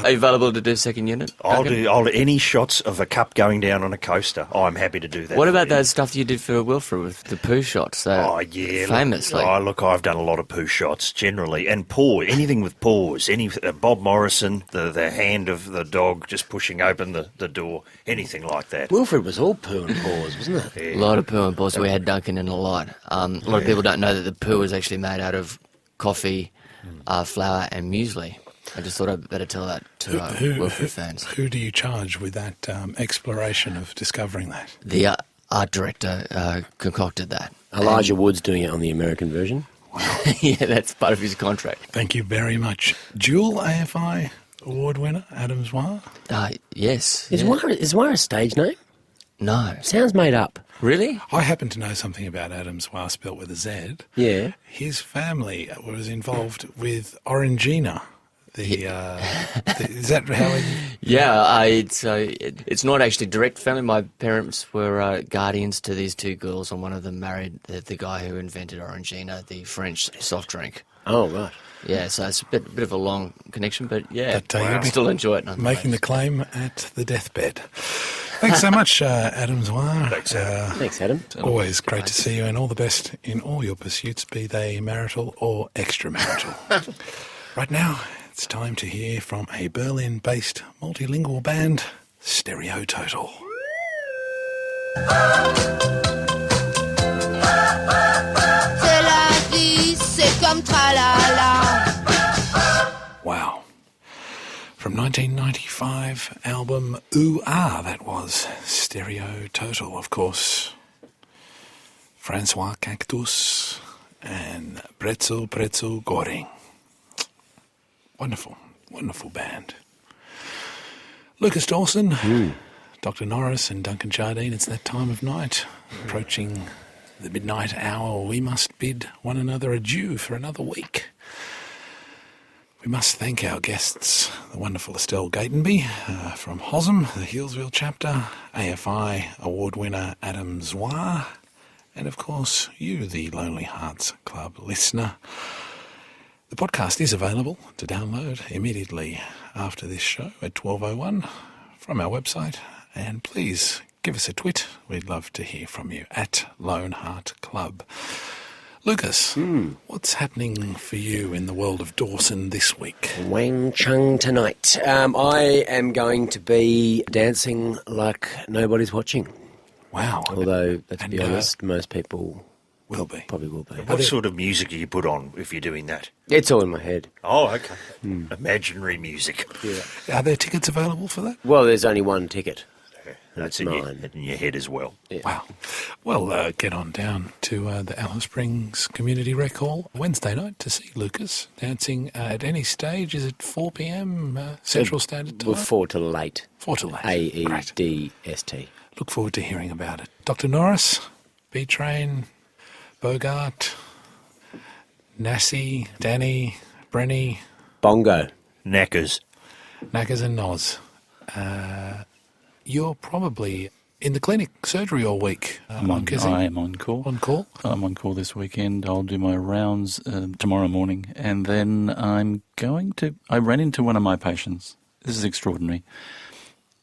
Are you available to do 2nd unit? I'll do any shots of a cup going down on a coaster. I'm happy to do that. What about that stuff you did for Wilfred with the poo shots? Famous. Look, I've done a lot of poo shots generally, and paw, anything with paws. Bob Morrison, the hand of the dog just pushing open the door, anything like that. Wilfred was all poo and paws, wasn't it? A lot of poo and paws. We had Duncan in a lot. A lot of people don't know that the poo is actually made out of coffee, flour and muesli. I just thought I'd better tell that to Wilfred fans. Who do you charge with that exploration of discovering that? The art director concocted that. Elijah Wood's doing it on the American version. Yeah, that's part of his contract. Thank you very much. Dual AFI award winner, Adam Zwar? Yes. Is Zwar a stage name? No. Sounds made up. Really? I happen to know something about Adam Zwar, spelt with a Z. Yeah. His family was involved with Orangina. Is that how it... Yeah, it's not actually direct family. My parents were guardians to these 2 girls, and one of them married the guy who invented Orangina, the French soft drink. Oh, right. Yeah, so it's a bit of a long connection, but yeah, But, I still enjoy it. Making the claim at the deathbed. Thanks so much, Adam Zwar. Thanks, Adam. Always great to see you, and all the best in all your pursuits, be they marital or extramarital. Right now, it's time to hear from a Berlin-based multilingual band, Stereo Total. C'est la vie, c'est comme tralala. Wow. From 1995 album Ooh Ah, that was Stereo Total, of course. Francois Cactus and Pretzel Goring. Wonderful, wonderful band. Lucas Dawson, Dr. Norris and Duncan Jardine, it's that time of night, approaching the midnight hour. We must bid one another adieu for another week. We must thank our guests, the wonderful Estelle Gatenby from Hosm, the Healesville chapter, AFI award winner Adam Zwar, and of course you, the Lonely Hearts Club listener. The podcast is available to download immediately after this show at 12:01 from our website, And please give us a twit. We'd love to hear from you at Lone Heart Club. Lucas, what's happening for you in the world of Dawson this week? Wang Chung tonight. I am going to be dancing like nobody's watching. Wow. Although, let's be honest, most people will be. Probably will be. What sort of music do you put on if you're doing that? It's all in my head. Oh, okay. Imaginary music. Yeah. Are there tickets available for that? Well, there's only one ticket. That's mine. in your head as well. Yeah. Wow. Well, get on down to the Alice Springs Community Rec Hall Wednesday night to see Lucas dancing at any stage. Is it 4 p.m. Central Standard Time? We're 4 till 8. 4 till 8. AEDST. Look forward to hearing about it. Dr. Norris, B-Train, Bogart, Nassie, Danny, Brenny. Bongo. Knackers. Knackers and Noz. You're probably in the clinic, surgery all week. I am on call. On call? I'm on call this weekend. I'll do my rounds tomorrow morning. And then I ran into one of my patients. This is extraordinary.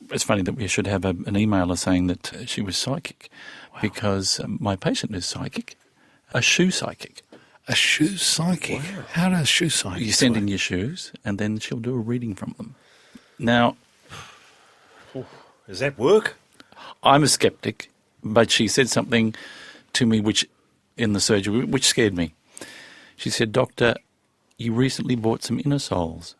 It's funny that we should have an emailer saying that she was psychic, because my patient is psychic, a shoe psychic. A shoe psychic? Wow. How does shoe psychic You send in your shoes, and then she'll do a reading from them. Now, does that work? I'm a skeptic, but she said something to me in the surgery which scared me. She said, "Doctor, you recently bought some inner soles."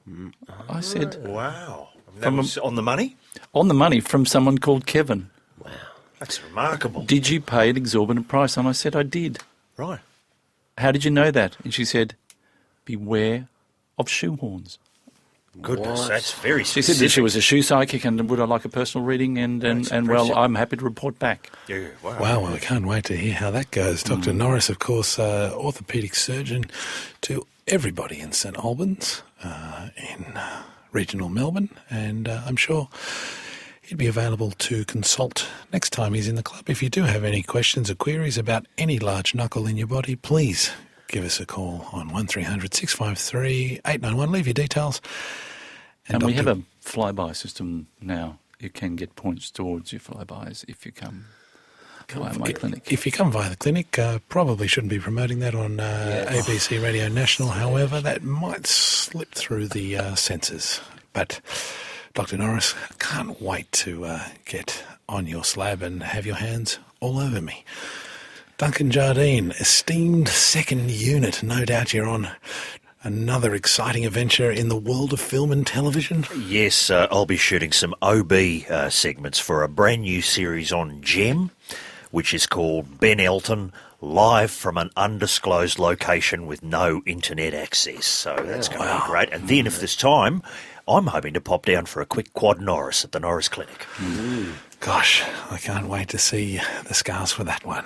I said, "Wow, that was on the money." On the money, from someone called Kevin. Wow, that's remarkable. "Did you pay an exorbitant price?" And I said, "I did." Right. "How did you know that?" And she said, "Beware of shoehorns." Goodness, that's very She specific. said that she was a shoe psychic and would I like a personal reading, and well, I'm happy to report back. Yeah, wow. Wow, well, I can't wait to hear how that goes. Dr. Norris, of course, orthopaedic surgeon to everybody in St Albans, in regional Melbourne, and I'm sure he'd be available to consult next time he's in the club. If you do have any questions or queries about any large knuckle in your body, please give us a call on 1300 653 891. Leave your details. And we have a flyby system now. You can get points towards your flybys if you come via my clinic. If you come via the clinic, probably shouldn't be promoting that on ABC Radio National. However, that might slip through the censors. But Dr. Norris, can't wait to get on your slab and have your hands all over me. Duncan Jardine, esteemed second unit. No doubt you're on another exciting adventure in the world of film and television. Yes, I'll be shooting some OB segments for a brand new series on Gem, which is called Ben Elton, live from an undisclosed location with no internet access. So that's going to be great. And then if there's time, I'm hoping to pop down for a quick quad Norris at the Norris Clinic. Gosh, I can't wait to see the scars for that one.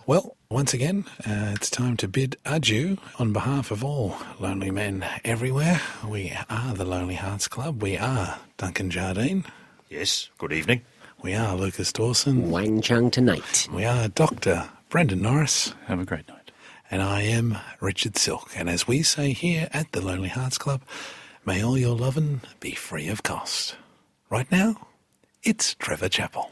Well, once again, it's time to bid adieu on behalf of all lonely men everywhere. We are the Lonely Hearts Club. We are Duncan Jardine. Yes, good evening. We are Lucas Dawson. Wang Chung tonight. We are Dr. Brendan Norris. Have a great night. And I am Richard Silk. And as we say here at the Lonely Hearts Club, may all your lovin' be free of cost. Right now, it's Trevor Chappell.